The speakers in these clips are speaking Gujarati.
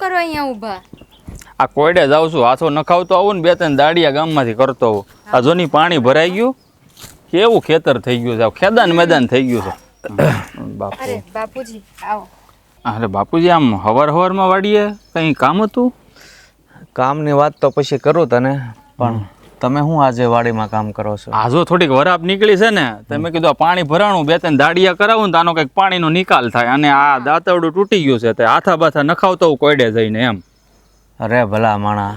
કરો અહીંયા ઊભા? આ કોયડે જાઉં છું, હાથો નખાવતો આવું ને 2-3 દાડિયા ગામમાંથી કરતો આવું. આ જોની પાણી ભરાઈ ગયું, કેવું ખેતર થઈ ગયું છે, ખેદાન મેદાન થઈ ગયું છે. બાપુ અરે બાપુજી આવો. અરે બાપુજી, આમ હવારમાં વાડીએ કંઈ કામ હતું? કામની વાત તો પછી કરું તને, પણ તમે શું આજે વાડીમાં કામ કરો છો? આ જો થોડીક વરાપ નીકળી છે ને, તમે કીધું આ પાણી ભરાણું 2-3 દાડિયા કરાવું ને તો આનો કંઈક પાણીનો નિકાલ થાય. અને આ દાંતરડું તૂટી ગયું છે, તે હાથા બાથા નખાવતો હું કોયડે જઈને એમ. અરે ભલા માણા,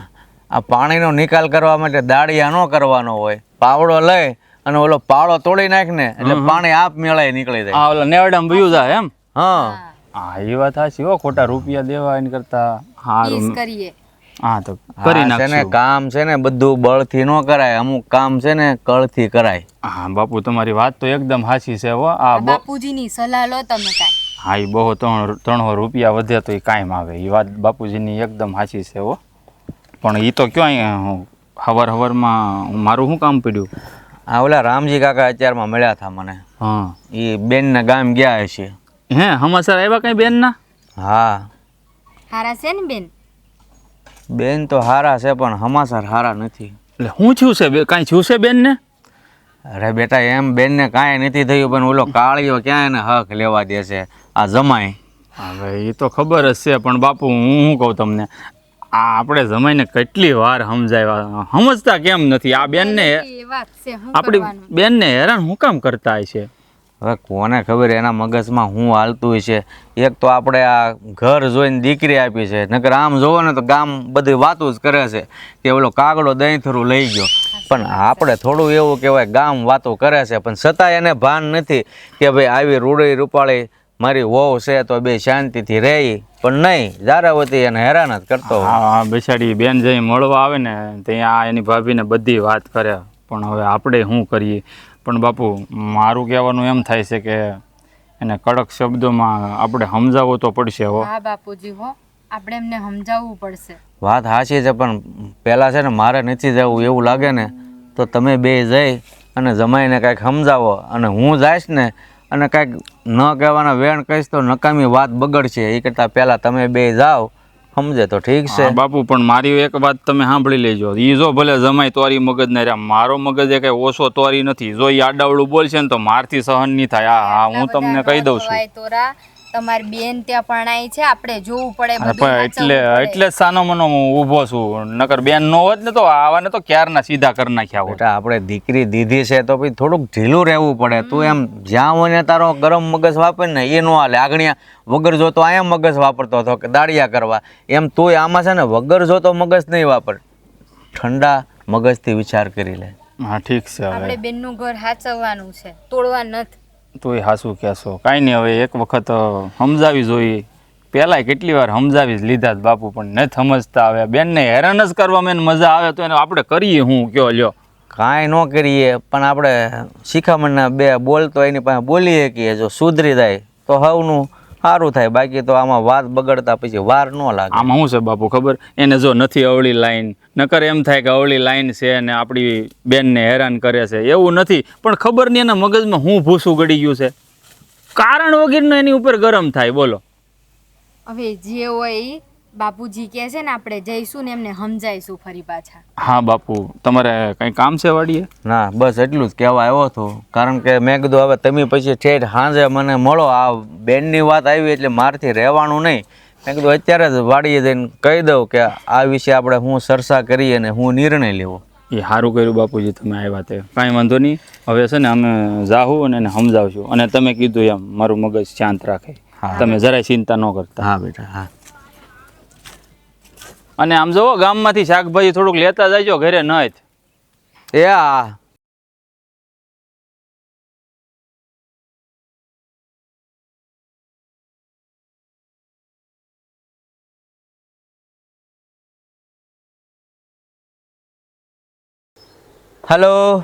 આ પાણીનો નિકાલ કરવા માટે દાળિયા ન કરવાનો હોય, પાવડો લઈ અને ઓલો પાવડો તોડી નાખ ને એટલે પાણી આપ મેળાય નીકળી જાય. આ ઓલા નેવડામાં વયું જાય એમ. હા હા, એ વાત સાચી હો, ખોટા રૂપિયા દેવા એને કરતા ઈસ કરીએ. હા તો કરી છે ને, નાખશું. કામ છે ને બધું બળથી ન કરાય, અમુક કામ છે ને કળથી કરાય. હા બાપુ, તમારી વાત તો એકદમ સાચી છે હો. આ બાપુજીની સલાહ લો તમે કાંઈ. હા, એ બહુ 300 રૂપિયા વધે તો એ કાયમ આવે, એ વાત બાપુજીની એકદમ સાચી છે હો. પણ એ તો ક્યાંય હવારમાં મારું શું કામ પડ્યું? આ ઓલા રામજી કાકા અત્યારમાં મળ્યા હતા મને. હા, એ બેનના ગામ ગયા હશે. હે સમાચાર આવ્યા કઈ બેન ના? હા, હારા છે ને બેન? બેન તો હારા છે પણ સમાચાર હારા નથી. એટલે શું થયું છે? કાંઈ થયું છે બેન ને? અરે બેટા, એમ બેનને કાંઈ નથી થયું, પણ ઓલો કાળિયો ક્યાં એને હક લેવા દે છે, આ જમાય. હવે એ તો ખબર જ છે, પણ બાપુ હું શું કહું તમને, આ આપણે જમાઈને કેટલી વાર સમજાવ્યા, સમજતા કેમ નથી? આ બેનને, એ વાત છે, શું આપણી કરવાનું? બેનને હેરાન શું કામ કરતા હશે? હવે કોને ખબર એના મગજમાં શું હાલતું હોય છે. એક તો આપણે આ ઘર જોઈને દીકરી આપી છે, નકર આમ જોવો ને તો ગામ બધી વાતું જ કરે છે કે ઓલો કાગડો દહીં થરું લઈ ગયો. પણ આપણે થોડું એવું કહેવાય, ગામ વાતો કરે છે પણ છતાંય એને ભાન નથી કે ભાઈ આવી રૂડી રૂપાળી મારી વહુ છે તો બે શાંતિથી રહી. પણ નહીં, જારાવતી એને હેરાન જ કરતો હોય. હા, બેસાડી બેન જઈ મળવા આવે ને ત્યાં એની ભાભીને બધી વાત કરે, પણ હવે આપણે શું કરીએ? પણ બાપુ, મારું કહેવાનું એમ થાય છે કે એને કડક શબ્દોમાં આપણે સમજાવવો તો પડશે હો. હા બાપુજી હો, આપણે એમને સમજાવવું પડશે. વાત સાચી છે, પણ પહેલાં છે ને મારે નથી જવું એવું લાગે ને તો તમે બે જઈ અને જમાઈને કાંઈક સમજાવો, અને હું જઈશ ને અને કાંઈક ન કહેવાના વેણ કહીશ તો નકામી વાત બગડશે. એ કરતાં પહેલાં તમે બે જાઓ, સમજે તો ઠીક છે. હા બાપુ, પણ મારી એક વાત તમે સાંભળી લેજો. એ જો ભલે જમાય તોરી મગજ ને રહ્યા, મારો મગજ એ કઈ ઓછો તોરી નથી. જો એ આડાવડું બોલશે ને તો મારથી સહન નહીં થાય. હા, હું તમને કહી દઉં છું. તોરા તમારી બેન ત્યાં પરણાઈ છે, આપણે જોવું પડે બધું. એટલે જ સાનો મનો હું ઊભો છું. નકર બેન નો હોત ને તો આવાને તો ક્યારના સીધા કરી નાખ્યા હોત. બેટા, આપણે દીકરી દીધી છે તો પછી થોડુંક ઢીલું રહેવું પડે. તું એમ જ્યાં હોય ને તારો ગરમ મગજ વાપર ને એ નો હાલે. આગણિયા વગર જોતો અહીંયા મગજ વાપરતો હતો કે દાડિયા કરવા, એમ તું આમાં છે ને વગર જોતો મગજ નહીં વાપર, ઠંડા મગજથી વિચાર કરી લે. હા ઠીક છે. આપણે બેનનું ઘર હાચવવાનું છે, તોડવા નથી. તોય હાસું કહેશો, કાંઈ નહીં. હવે એક વખત સમજાવી જોઈએ. પહેલાંય કેટલી વાર સમજાવી જ લીધા જ બાપુ, પણ નથી સમજતા. હવે બેનને હેરાન જ કરવામાં મજા આવે તો એને આપણે કરીએ હું કયો લ્યો? કાંઈ ન કરીએ, પણ આપણે શિખામણના બે બોલતો એની પાસે બોલીએ કે જો સુધરી જાય તો હવનું સારું થાય. બાકી તો આમાં વાત બગડતા પછી વાર ન લાગે. આમાં શું છે બાપુ ખબર, એને જો નથી અવળી લાઈન, નકર એમ થાય કે અવળી લાઈન છે ને આપણી બેનને હેરાન કરે છે, એવું નથી. પણ ખબર નહીં એના મગજમાં હું ભૂસું ગળી ગયું છે, કારણ વગરનું એની ઉપર ગરમ થાય. બોલો હવે જે હોય એ બાપુજી કહે છે ને, આપણે જઈશું ને એમને સમજાઈશું ફરી પાછા. હા બાપુ, તમારે કંઈ કામ છે વાડીએ? ના, બસ એટલું જ કહેવા આવ્યો હતો. કારણ કે મેં કીધું હવે તમે પછી ઠેઠ સાંજે મને મળો. આ બેનની વાત આવી એટલે મારથી રહેવાનું નહીં. મેં કીધું અત્યારે જ વાડીએ જઈને કહી દઉં કે આ વિશે આપણે હું ચર્ચા કરીએ અને હું નિર્ણય લેવો. એ સારું કર્યું બાપુજી, તમે આવ્યા તે. કાંઈ વાંધો નહીં. હવે છે ને અમે જાહું અને એને સમજાવશું. અને તમે કીધું એમ મારું મગજ શાંત રાખે. તમે જરાય ચિંતા ન કરતા. હા બેટા, હા. અને આમ જોવો, ગામમાંથી શાકભાજી થોડુંક લેતા જાયજો ઘરે ન જ. એ હા. હલો,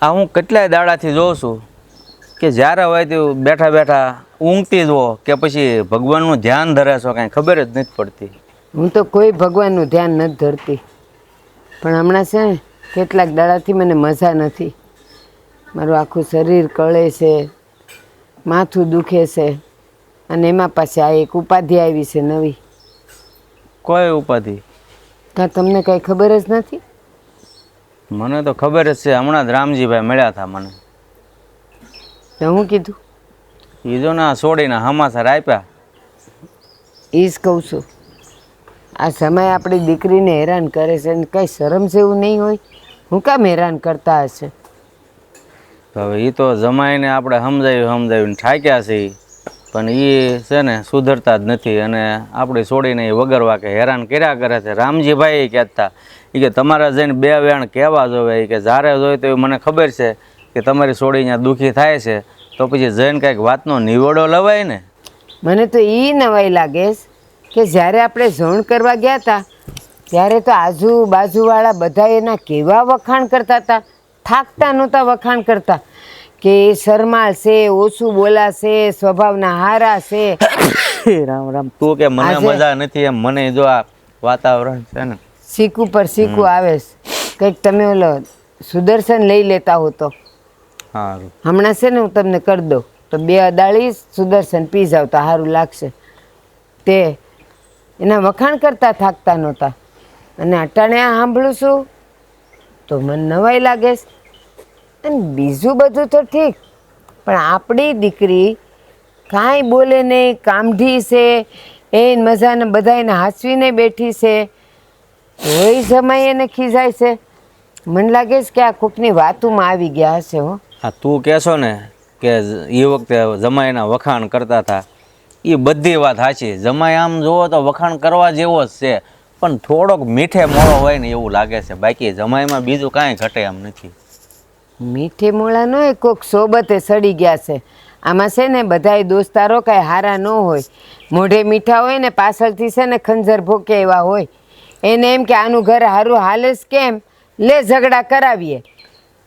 આ હું કેટલાય દાડાથી જોઉં છું કે જ્યારે હોય તે બેઠા બેઠા ઊંઘતી જ હો કે પછી ભગવાનનું ધ્યાન ધરે છો, કાંઈ ખબર જ નથી પડતી. હું તો કોઈ ભગવાનનું ધ્યાન નથી ધરતી, પણ હમણાં છે ને કેટલાક દાડાથી મને મજા નથી. મારું આખું શરીર કળે છે, માથું દુખે છે અને એમાં પાછી આ એક ઉપાધિ આવી છે નવી. કોઈ ઉપાધિ? કાં તમને કંઈ ખબર જ નથી? મને તો ખબર જ છે, હમણાં જ રામજીભાઈ મળ્યા હતા મને. તો હું કીધું? એ જો ને છોડીને હમાસર આપ્યા. એ જ કહું છું, આ સમય આપણી દીકરીને હેરાન કરે છે અને કંઈ શરમ જેવું નહીં હોય. હું કામ હેરાન કરતા હશે? હવે એ તો જમાઈને આપણે સમજાવ્યું ઠાક્યા છે ઈ. પણ એ છે ને સુધરતા જ નથી અને આપણી છોડીને એ વગર વાકે હેરાન કર્યા કરે છે. રામજીભાઈ કહેતા એ કે તમારે જઈને બે વેણ કહેવા જોવે કે જ્યારે જોઈ તો મને ખબર છે કે તમારી છોડી અહીંયા દુઃખી થાય છે, તો પછી જઈને કંઈક વાતનો નિવડો લવાય ને. મને તો એ નવાઈ લાગે છે કે જ્યારે આપણે ઝોણ કરવા ગયા હતા ત્યારે તો આજુબાજુવાળા બધા એના કેવા વખાણ કરતા હતા. થાકતા નહોતા વખાણ કરતા કે એ શરમાળ છે, ઓછું બોલાશે, સ્વભાવના હારા છે. રામ રામ, તું કે મને મજા નથી એમ, મને જો આ વાતાવરણ છે ને શીખું પર શીખું આવે છે. કંઈક તમે ઓલો સુદર્શન લઈ લેતા હો તો સારું. હમણાં છે ને હું તમને કરી દઉં તો 2 અદાળી સુદર્શન પી જાવ તો સારું લાગશે. તે એના વખાણ કરતા થાકતા નહોતા અને અટાણે આ સાંભળું છું તો મને નવાઈ લાગે છે. અને બીજું બધું તો ઠીક, પણ આપણી દીકરી કાંઈ બોલે નહીં, કામઢી છે, એ મજાને બધાને હાંસવીને બેઠી છે, તોય સમય એને ખીજાય છે. મને લાગે છે કે આ કોકની વાતોમાં આવી ગયા હશે. હો, હા, તું કહેશો ને કે એ વખતે જમાઈના વખાણ કરતા હતા, એ બધી વાત સાચી. જમાઈ આમ જુઓ તો વખાણ કરવા જેવો જ છે, પણ થોડોક મીઠે મોળો હોય ને એવું લાગે છે. બાકી જમાઈમાં બીજું કાંઈ ઘટે એમ નથી. મીઠે મોળા ન હોય, કોક સોબતે સડી ગયા છે. આમાં છે ને બધાય દોસ્તારો કાંઈ હારા ન હોય. મોઢે મીઠા હોય ને પાછળથી છે ને ખંજર ભોકે એવા હોય. એને એમ કે આનું ઘર હારું હાલે જ કેમ, લે ઝઘડા કરાવીએ.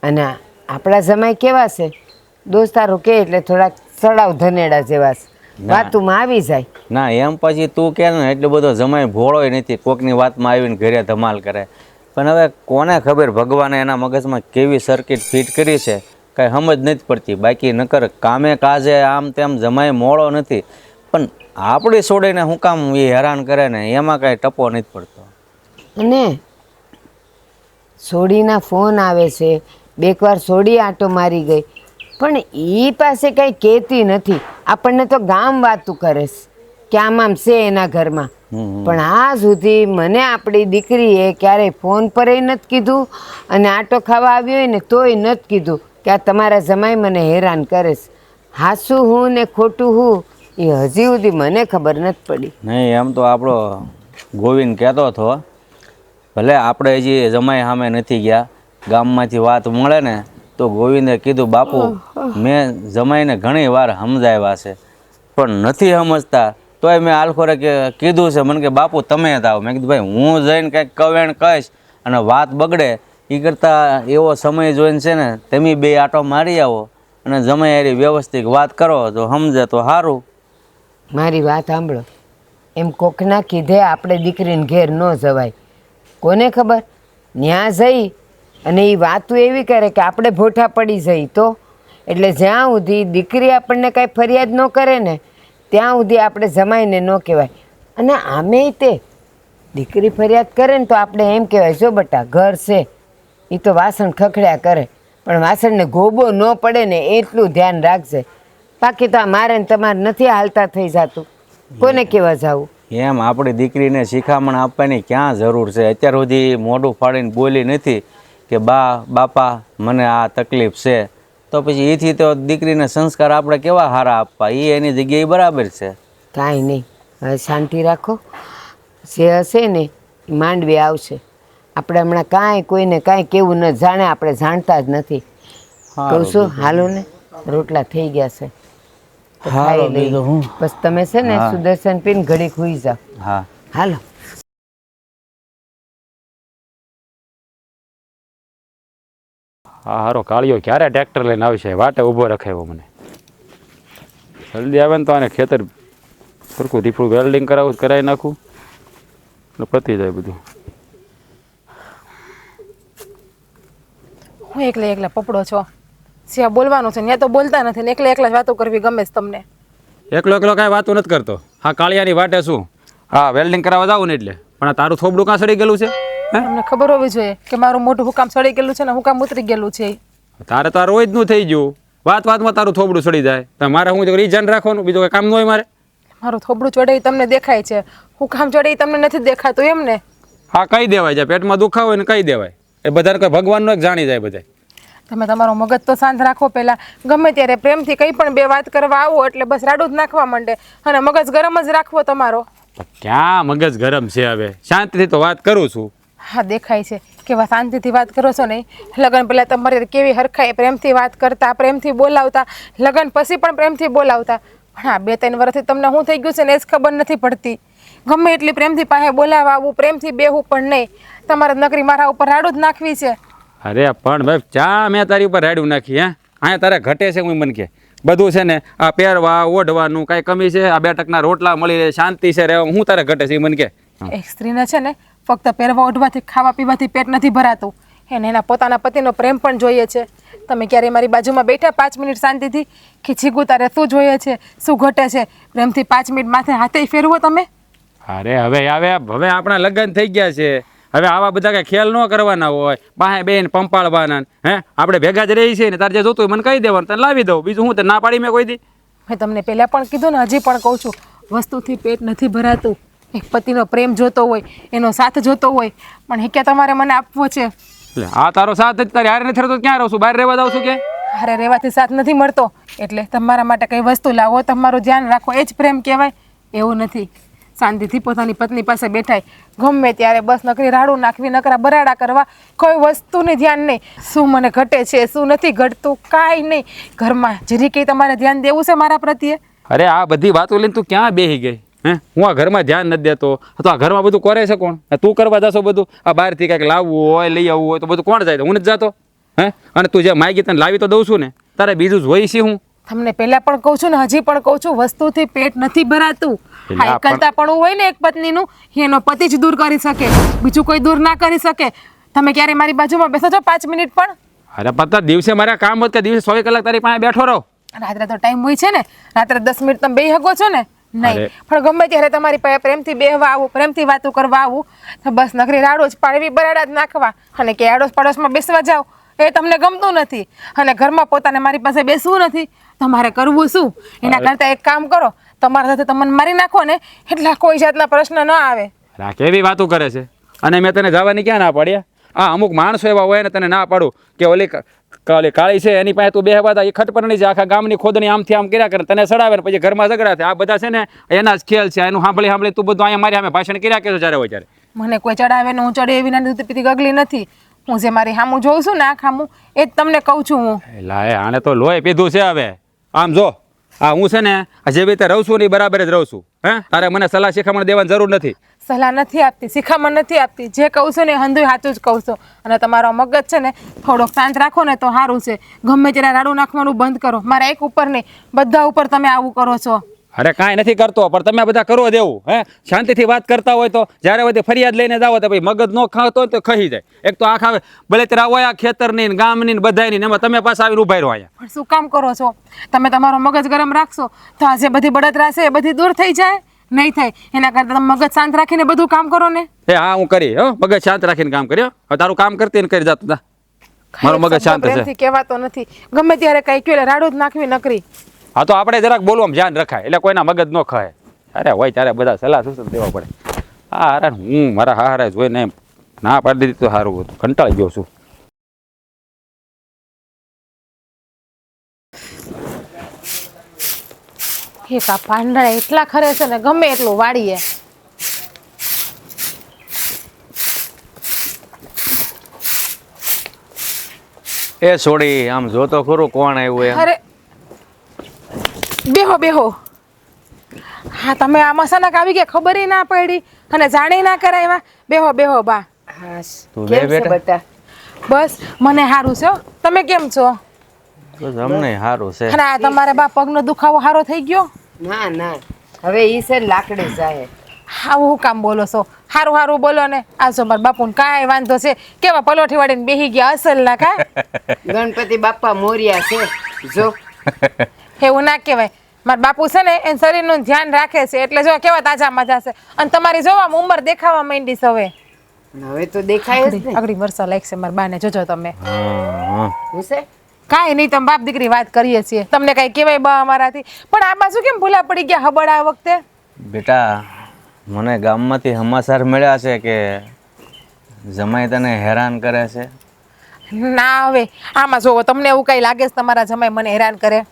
અને આપણા જમાઈ કેવા છે, દોસ્તારો કે એટલે થોડાક સડાવ ધનેડા જેવા છે, વાતુમાં આવી જાય. ના, એમ પછી તું કે ને એટલો બધો જમાઈ ભોળોય નથી, કોકની વાતમાં આવીને ઘરે ધમાલ કરે. પણ હવે કોને ખબર ભગવાને એના મગજમાં કેવી સર્કિટ ફિટ કરી છે, કાંઈ સમજ નથી પડતી. બાકી નકર કામે કાજે આમ તેમ જમાઈ મોળો નથી, પણ આપણી છોડીને હું કામ એ હેરાન કરે ને એમાં કાંઈ ટપો નથી પડતો. અને સોડીના ફોન આવે છે, 2 વાર સોડી આંટો મારી ગઈ, પણ એ પાસે કાંઈ કહેતી નથી. આપણને તો ગામ વાતું કરે છે કે આમ છે એના ઘરમાં. પણ આ સુધી મને આપણી દીકરીએ ક્યારેય ફોન પર નથી કીધું અને આટો ખાવા આવ્યો હોય ને તોય નથી કીધું કે આ તમારા જમાઈ મને હેરાન કરે છે. હાસું હું ને ખોટું હું એ હજી સુધી મને ખબર નથી પડી. નહીં, એમ તો આપણો ગોવિંદ કહેતો હતો, ભલે આપણે હજી જમાઈ સામે નથી ગયા, ગામમાંથી વાત મળે ને તો ગોવિંદે કીધું બાપુ મેં જમાઈને ઘણી વાર સમજાવ્યા છે પણ નથી સમજતા, તોય મેં આલખોરે કીધું છે મને કે બાપુ તમે જ આવો. મેં કીધું ભાઈ હું જઈને કંઈક કવેણ કહીશ અને વાત બગડે એ કરતાં એવો સમય જોઈને છે ને તમે 2 આંટો મારી આવો અને જમાઈ હારી વ્યવસ્થિત વાત કરો તો સમજે તો સારું. મારી વાત સાંભળો, એમ કોકના કીધે આપણે દીકરીને ઘેર ન જવાય. કોને ખબર ન્યા જઈ અને એ વાતું એવી કરે કે આપણે ભોઠા પડી જઈ તો. એટલે જ્યાં સુધી દીકરી આપણને કાંઈ ફરિયાદ ન કરે ને ત્યાં સુધી આપણે જમાઈને ન કહેવાય. અને આમેય તે દીકરી ફરિયાદ કરે ને તો આપણે એમ કહેવાય જો બટા ઘર છે એ તો વાસણ ખખડ્યા કરે પણ વાસણને ગોબો ન પડે ને એટલું ધ્યાન રાખજે. બાકી તો આ મારે ને તમારે નથી હાલતા થઈ જતું, કોને કહેવા જવું. એમ આપણી દીકરીને શિખામણ આપવાની ક્યાં જરૂર છે? અત્યાર સુધી મોઢું ફાડીને બોલી નથી કે બાપા મને આ તકલીફ છે, તો પછી એથી તો દીકરીને સંસ્કાર આપણે કેવા સારા આપવા, એ એની જગ્યાએ બરાબર છે. કાંઈ નહીં, હવે શાંતિ રાખો. જે હશે ને એ માંડવી આવશે. આપણે હમણાં કાંઈ કોઈને કાંઈ કેવું ન જાણે, આપણે જાણતા જ નથી. કહું છું હાલો ને, રોટલા થઈ ગયા છે તો ખાઈ લઈ. બસ તમે છે ને સુદર્શન પીને ઘડી ખુઈ જાઓ. હા, હાલો. હા હારો કાળિયો ક્યારે ટ્રેક્ટર લઈને આવશે, વાટે ઊભો રખાયો મને. જલ્દી આવે ને તો આને ખેતર સરખું દીપડું વેલ્ડિંગ કરાવું કરાવી નાખું એટલે પતી જાય બધું. હું એકલા પપડો છો, જ્યાં બોલવાનું છે ત્યાં તો બોલતા નથી ને એકલા જ વાતો કરવી ગમે છે તમને. એકલો એકલો કાંઈ વાતો નથી કરતો. હા કાળિયાની વાટે શું? હા વેલ્ડિંગ કરાવવા જાવું ને એટલે. પણ આ તારું થોબડું કાં સડી ગયેલું છે? હે તમને ખબર હોવી જોઈએ કે મારું મોઢું હુકામ સડી ગયેલું છે ને હુકામ ઉતરી ગયેલું છે. તારે તો આ રોજનું થઈ ગયું. વાતમાં તારું થોબડું સડી જાય. તો મારે હું રીઝન રાખવાનું, બીજું કંઈ કામ ન હોય મારે. મારું થોબડું ચડે તમને દેખાય છે, હુકામ ચડે ઈ તમને નથી દેખાતું એમ ને? હા કહી દેવાય છે, પેટમાં દુખાવો હોય ને કહી દેવાય. એ બધાને કોઈ ભગવાનનો એક જાણી જાય બધા. તમે તમારો મગજ તો શાંત રાખો પહેલાં. ગમે ત્યારે પ્રેમથી કંઈ પણ બે વાત કરવા આવો એટલે બસ રાડું જ નાખવા માંડે અને મગજ ગરમ જ રાખવો તમારો. ક્યાં મગજ ગરમ છે હવે? શાંતિથી તો વાત કરું છું. હા દેખાય છે કેવા શાંતિથી વાત કરો છો નહીં. લગ્ન પહેલાં તમારે કેવી હરખાઈ પ્રેમથી વાત કરતા, પ્રેમથી બોલાવતા, લગ્ન પછી પણ પ્રેમથી બોલાવતા. પણ આ 2-3 વર્ષથી તમને શું થઈ ગયું છે ને એ જ ખબર નથી પડતી. ગમે એટલી પ્રેમથી પાસે બોલાવવા આવું, પ્રેમથી બેહવું પણ નહીં. તમારે નકરી મારા ઉપર રાડું જ નાખવી છે. અરે પણ ભાઈ ચા મેં તારી ઉપર રાડ્યું નાખી? હે અહીંયા તારે ઘટે છે હું મને કે બધું છે ને આ પહેરવા ઓઢવાનું કાંઈ કમી છે? આ 2 ટકના રોટલા મળી રહે, શાંતિ છે રહેવા, હું તારે ઘટે છે એ મને કે? એક સ્ત્રીને છે ને ફક્ત પહેરવા ઓઢવાથી, ખાવા પીવાથી પેટ નથી ભરાતું. એને એના પોતાના પતિનો પ્રેમ પણ જોઈએ છે. તમે ક્યારે મારી બાજુમાં બેઠા 5 મિનિટ શાંતિથી કે છીગું તારે શું જોઈએ છે, શું ઘટે છે? પ્રેમથી 5 મિનિટ માથે હાથે ફેરવો તમે. અરે હવે આપણા લગ્ન થઈ ગયા છે. હવે આવા બધા કાંઈ ખેલ ન કરવાના હોય, બાહે બેન પંપાળવાના. હે આપણે ભેગા જ રહી છે ને, તારે જે જોતું હોય મને કહી દેવાનું, તને લાવી દઉં. બીજું હું તને ના પાડી મેં કોઈ દી? મેં તમને પહેલાં પણ કીધું ને, હજી પણ કહું છું, વસ્તુથી પેટ નથી ભરાતું. એક પતિનો પ્રેમ જોતો હોય, એનો સાથ જોતો હોય, પણ એ ક્યાં તમારે મને આપવો છે? એટલે આ તારો સાથ જ તારે હારે નથી રહેતો ક્યાં રહું છું? બહાર રહેવા દઉં છું કે? હારે રહેવાથી સાથ નથી મળતો. એટલે તમારા માટે કંઈ વસ્તુ લાવો, તમારું ધ્યાન રાખો, એ જ પ્રેમ કહેવાય. એવું નથી. શાંતિથી પોતાની પત્ની પાસે બેઠાય, ગમે ત્યારે બસ નકરી રાડું નાખવી, નકરા બરાડા કરવા, કોઈ વસ્તુને ધ્યાન નહીં. શું મને ઘટે છે, શું નથી ઘટતું, કાંઈ નહીં. ઘરમાં જરી કંઈ તમારે ધ્યાન દેવું છે મારા પ્રત્યે? અરે આ બધી વાતો લઈને તું ક્યાં બેસી ગઈ? હે હું આ ઘરમાં ધ્યાન નથી દેતો તો આ ઘરમાં બધું કરે છે કોણ? તું કરવા જશો બધું? આ બહારથી કંઈક લાવવું હોય, લઈ આવવું હોય તો બધું કોણ જાય? હું નથી જાતો. હે અને તું જે માગી તને લાવી તો દઉં છું ને, તારે બીજું જોઈ છે હું? તમને પહેલા પણ કહું છું ને હજી પણ કહું છું, વસ્તુથી પેટ નથી ભરાતું. એટલે આ એકલતાપણું હોય ને એક પત્નીનું, એનો પતિ જ દૂર કરી શકે, બીજું કોઈ દૂર ના કરી શકે. તમે ક્યારે મારી બાજુમાં બેસો છો 5 મિનિટ પણ? અરે પતા દિવસે મારા કામ હોત કે દિવસે 24 કલાક તારી પાસે બેઠો રહો? રાત્રે તો ટાઈમ હોય છે ને, રાત્રે 10 મિનિટ તમે બેહી શકો છો ને? નહીં. અરે. પણ ગમે ત્યારે તમારી પાસે પ્રેમથી બેહવા આવું, પ્રેમથી વાતો કરવા આવું તો બસ નકરી રાડો જ પાડવી, બરાડા જ નાખવા અને કે આડોશ પાડોશમાં બેસવા જાઓ એ તમને ગમતું નથી. અને ઘરમાં પોતાને મારી પાસે બેસવું નથી. તમારે કરવું શું? એના કરતાં એક કામ કરો, તમારા સાથે તમને મારી નાખો ને એટલે કોઈ જાતના પ્રશ્ન ન આવે. આ કેવી વાતો કરે છે? અને મેં તને જવાની ક્યાં ના પાડ્યા? આ અમુક માણસો એવા હોય ને તને ના પાડું કે ઓલી કાળી છે એની પાસે તું બેહવા તા, એ ખટપટણી છે, આખા ગામની ખોદણી આમથી આમ કર્યા કરે, તને સડાવે ને પછી ઘરમાં ઝઘડા થાય. આ બધા છે ને એના જ ખેલ છે. એનું સાંભળી તું બધું અહીંયા મારી સામે ભાષણ કર્યા કે જ્યારે હોય ત્યારે. મને કોઈ ચડાવે ને હું ચડે એવી દૂધ પીતી ગગલી નથી. હું જે મારી સામું જોઉં છું ને, આ ખામું એ જ તમને કહું છું હું. એલા એ આને તો લોહી પીધું છે હવે. આમ જો આ હું છે ને જે રીતે રહું છું ને એ બરાબર જ રહું છું. હે તારે મને સલાહ શિખામણ દેવાની જરૂર નથી. સલાહ નથી આપતી, શિખામણ નથી આપતી. જે કહું છું ને હંધુય સાચું જ કહું છું. અને તમારો મગજ છે ને થોડોક શાંત રાખો ને તો સારું છે. ગમે ત્યારે રાડું નાખવાનું બંધ કરો. મારા એક ઉપર નહીં, બધા ઉપર તમે આવું કરો છો. અરે કાંઈ નથી કરતો, પણ તમે બધા કરો દેવું. હે શાંતિથી વાત કરતા હોય તો જ્યારે હોય તે ફરિયાદ લઈને જાઓ તો ભાઈ મગજ ન ખાતો હોય તો ખાઈ જાય. એક તો આખા ભલે ત્યારે હોય આ ખેતરની ને ગામની ને બધાની ને એમાં તમે પાછા આવીને ઉભા રહો અહીંયા. પણ શું કામ કરો છો તમે? તમારો મગજ ગરમ રાખશો તો આ જે બધી બળતરા છે એ બધી દૂર થઈ જાય? નહીં થાય. એના કરતાં તમે મગજ શાંત રાખીને બધું કામ કરો ને. એ હા હું કરી હો, મગજ શાંત રાખીને કામ કર્યો. હવે તારું કામ કરતી ને કરી જતું. મારો મગજ શાંત છે. પ્રેમથી કહેવાતો નથી. ગમે ત્યારે કઈ કહ્યું રાડું જ નાખવી નકરી. હા તો આપણે જરાક બોલવામાં ધ્યાન રખાય એટલે કોઈના મગજ ન ખાય. અરે હોય ત્યારે બધા સલાહ સૂચન દેવા પડે. હા અરે હું મારા હારે જોઈને ના પાડી દીધી તો સારું હતું. કંટાળી ગયો છું. એક આ પાંદડા એટલા ખરે છે ને ગમે એટલું વાળીએ. એ છોડી આમ જોતો ખરું કોણ આવ્યું એમ. અરે બેહો બેહો. હા તમે આમાં સનક આવી ગયા ખબર ના પડી અને જાણી ના કરાવ્યા. બેહો બેહો બા. હાશ તું બે કેમ છે બેટા? બટા? બસ મને સારું છે હો. તમે કેમ છો? બસ અમને સારું છે. અને આ તમારે બા પગનો દુખાવો સારો થઈ ગયો? ના ના, હવે ઈ છે લાકડી જાય. આવું હું કામ બોલો છો? સારું સારું બોલો ને. આ જો મારા બાપુને કાંઈ વાંધો છે? કેવા પલોઠી વાળીને બેહી ગયા અસલ ના કા? ગણપતિ બાપા મોર્યા છે જો. એવું ના કહેવાય. મારા બાપુ છે ને એ શરીરનું ધ્યાન રાખે છે એટલે જો કેવા તાજા મજા છે. અને તમારી જોવામાં ઉંમર દેખાવા માંડી છે હવે. હવે તો દેખાય જ ને. આગળ વર્ષા લાગશે મારા બાને, જોજો તમે. હું છે કાંઈ નહીં, તમે બાપ દીકરી વાત કરીએ છીએ, તમને કાંઈ કહેવાય બા અમારાથી. પણ આ બાજુ કેમ ભૂલા પડી ગયા હબળ આ વખતે? બેટા મને ગામમાંથી સમાચાર મળ્યા છે કે જમાઈ તને હેરાન કરે છે. ના હવે આમાં જોવો, તમને એવું કઈ લાગે છે તમારા જમાઈ મને હેરાન કરે?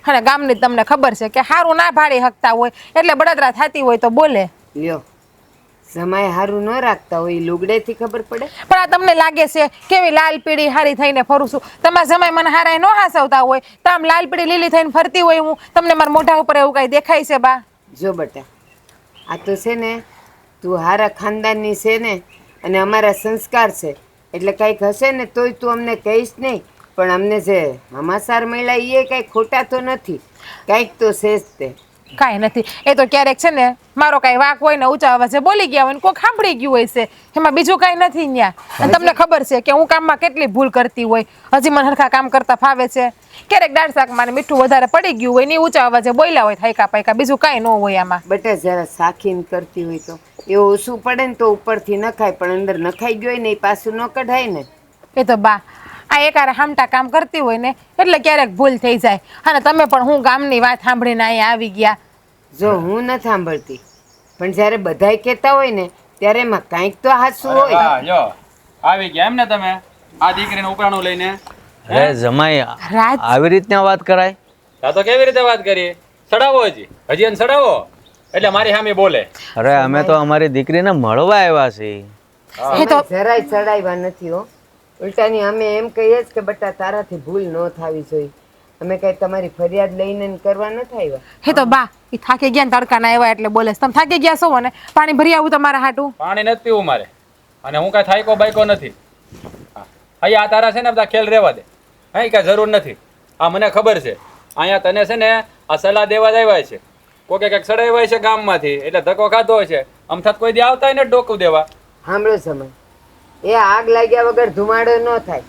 અને ગામની તમને ખબર છે કે સારું ના ભાડી હકતા હોય એટલે બળતરા થતી હોય તો બોલે. લ્યો, જમાઈ હારું ન રાખતા હોય ઈ લુગડેથી ખબર પડે. પણ આ તમને લાગે છે કેવી લાલ પીળી હારી થઈને ફરું છું? તમારા જમાઈ મને હારાય ન હાસવતા હોય તો આમ લાલ પીળી લીલી થઈને ફરતી હોય હું, તમને મારા મોઢા ઉપર એવું કઈ દેખાય છે બા? જો બેટા, આ તો છે ને તું હારા ખાનદાનની છે ને, અને અમારા સંસ્કાર છે એટલે કંઈક હશે ને તોય તું અમને કહીશ નહીં. પણ અમને જે સમાચાર મળ્યા એ કંઈ ખોટા તો નથી, કંઈક તો છે જ તે. કાંઈ નથી, એ તો ક્યારેક છે ને મારો કાંઈ વાંક હોય ને ઊંચા અવાજે બોલી ગયા હોય ને કોઈ સાંભળી ગયું હોય છે, એમાં બીજું કાંઈ નથી ન્યા. અને તમને ખબર છે કે હું કામમાં કેટલી ભૂલ કરતી હોય, હજી મને હરખા કામ કરતા ફાવે છે. ક્યારેક દાળ શાકમાં ને મીઠું વધારે પડી ગયું હોય ને ઈ ઊંચા અવાજે બોલ્યા હોય થાયકા પાયકા, બીજું કાંઈ ન હોય આમાં. બેટા જરા સાખીને કરતી હોય તો એવું ઓછું પડે ને તો ઉપરથી નખાય, પણ અંદર નખાઈ ગયો હોય ને એ પાછું ન કઢાય ને. એ તો બા આ એકારે હામટા કામ કરતી હોય ને એટલે ક્યારેક ભૂલ થઈ જાય. અને તમે પણ હું ગામની વાત સાંભળીને અહીંયા આવી ગયા. જો હું નથી સાંભળતી, પણ જ્યારે બધાય કહેતા હોય ને ત્યારે એમાં કાંઈક તો હાચું હોય. જો આવી ગયા એમ ને તમે આ દીકરીને ઉપરાણું લઈને? અરે જમાઈ રાજ આવી રીતના વાત કરાય? આ તો કેવી રીતે વાત કરી? સડાવો હજી એને સડાવો એટલે મારી સામે બોલે. અરે અમે તો અમારી દીકરીને મળવા આવ્યા છીએ. એ તો જરાય ચડાવ્યા નથી હો. ઉલટાની અમે એમ કહીએ જ કે બટા તારાથી ભૂલ ન થવી જોઈએ. અમે કઈ તમારી ફરિયાદ લઈને ને કરવા નથી આવ્યા. હે તો બા એ થાકી ગયા ને તડકાના આવ્યા એટલે બોલે છે. તમે થાકી ગયા છો ને? પાણી ભરી આવું તમારા હાટું? પાણી નથી પીવું મારે, અને હું કાંઈ થાયકો બાયકો નથી. અહીંયા તારા છે ને બધા ખેલ રહેવા દે, હા કાંઈ જરૂર નથી. આ મને ખબર છે અહીંયા તને છે ને આ સલાહ દેવા જ આવ્યા છે. કોકે કંઈક સડાવ્યા છે ગામમાંથી એટલે ધક્કો ખાધો છે. આમ થત કોઈ દી આવતા હોય ને ડોકું દેવા. સાંભળો સમય, એ આગ લાગ્યા વગર ધુમાડો ન થાય.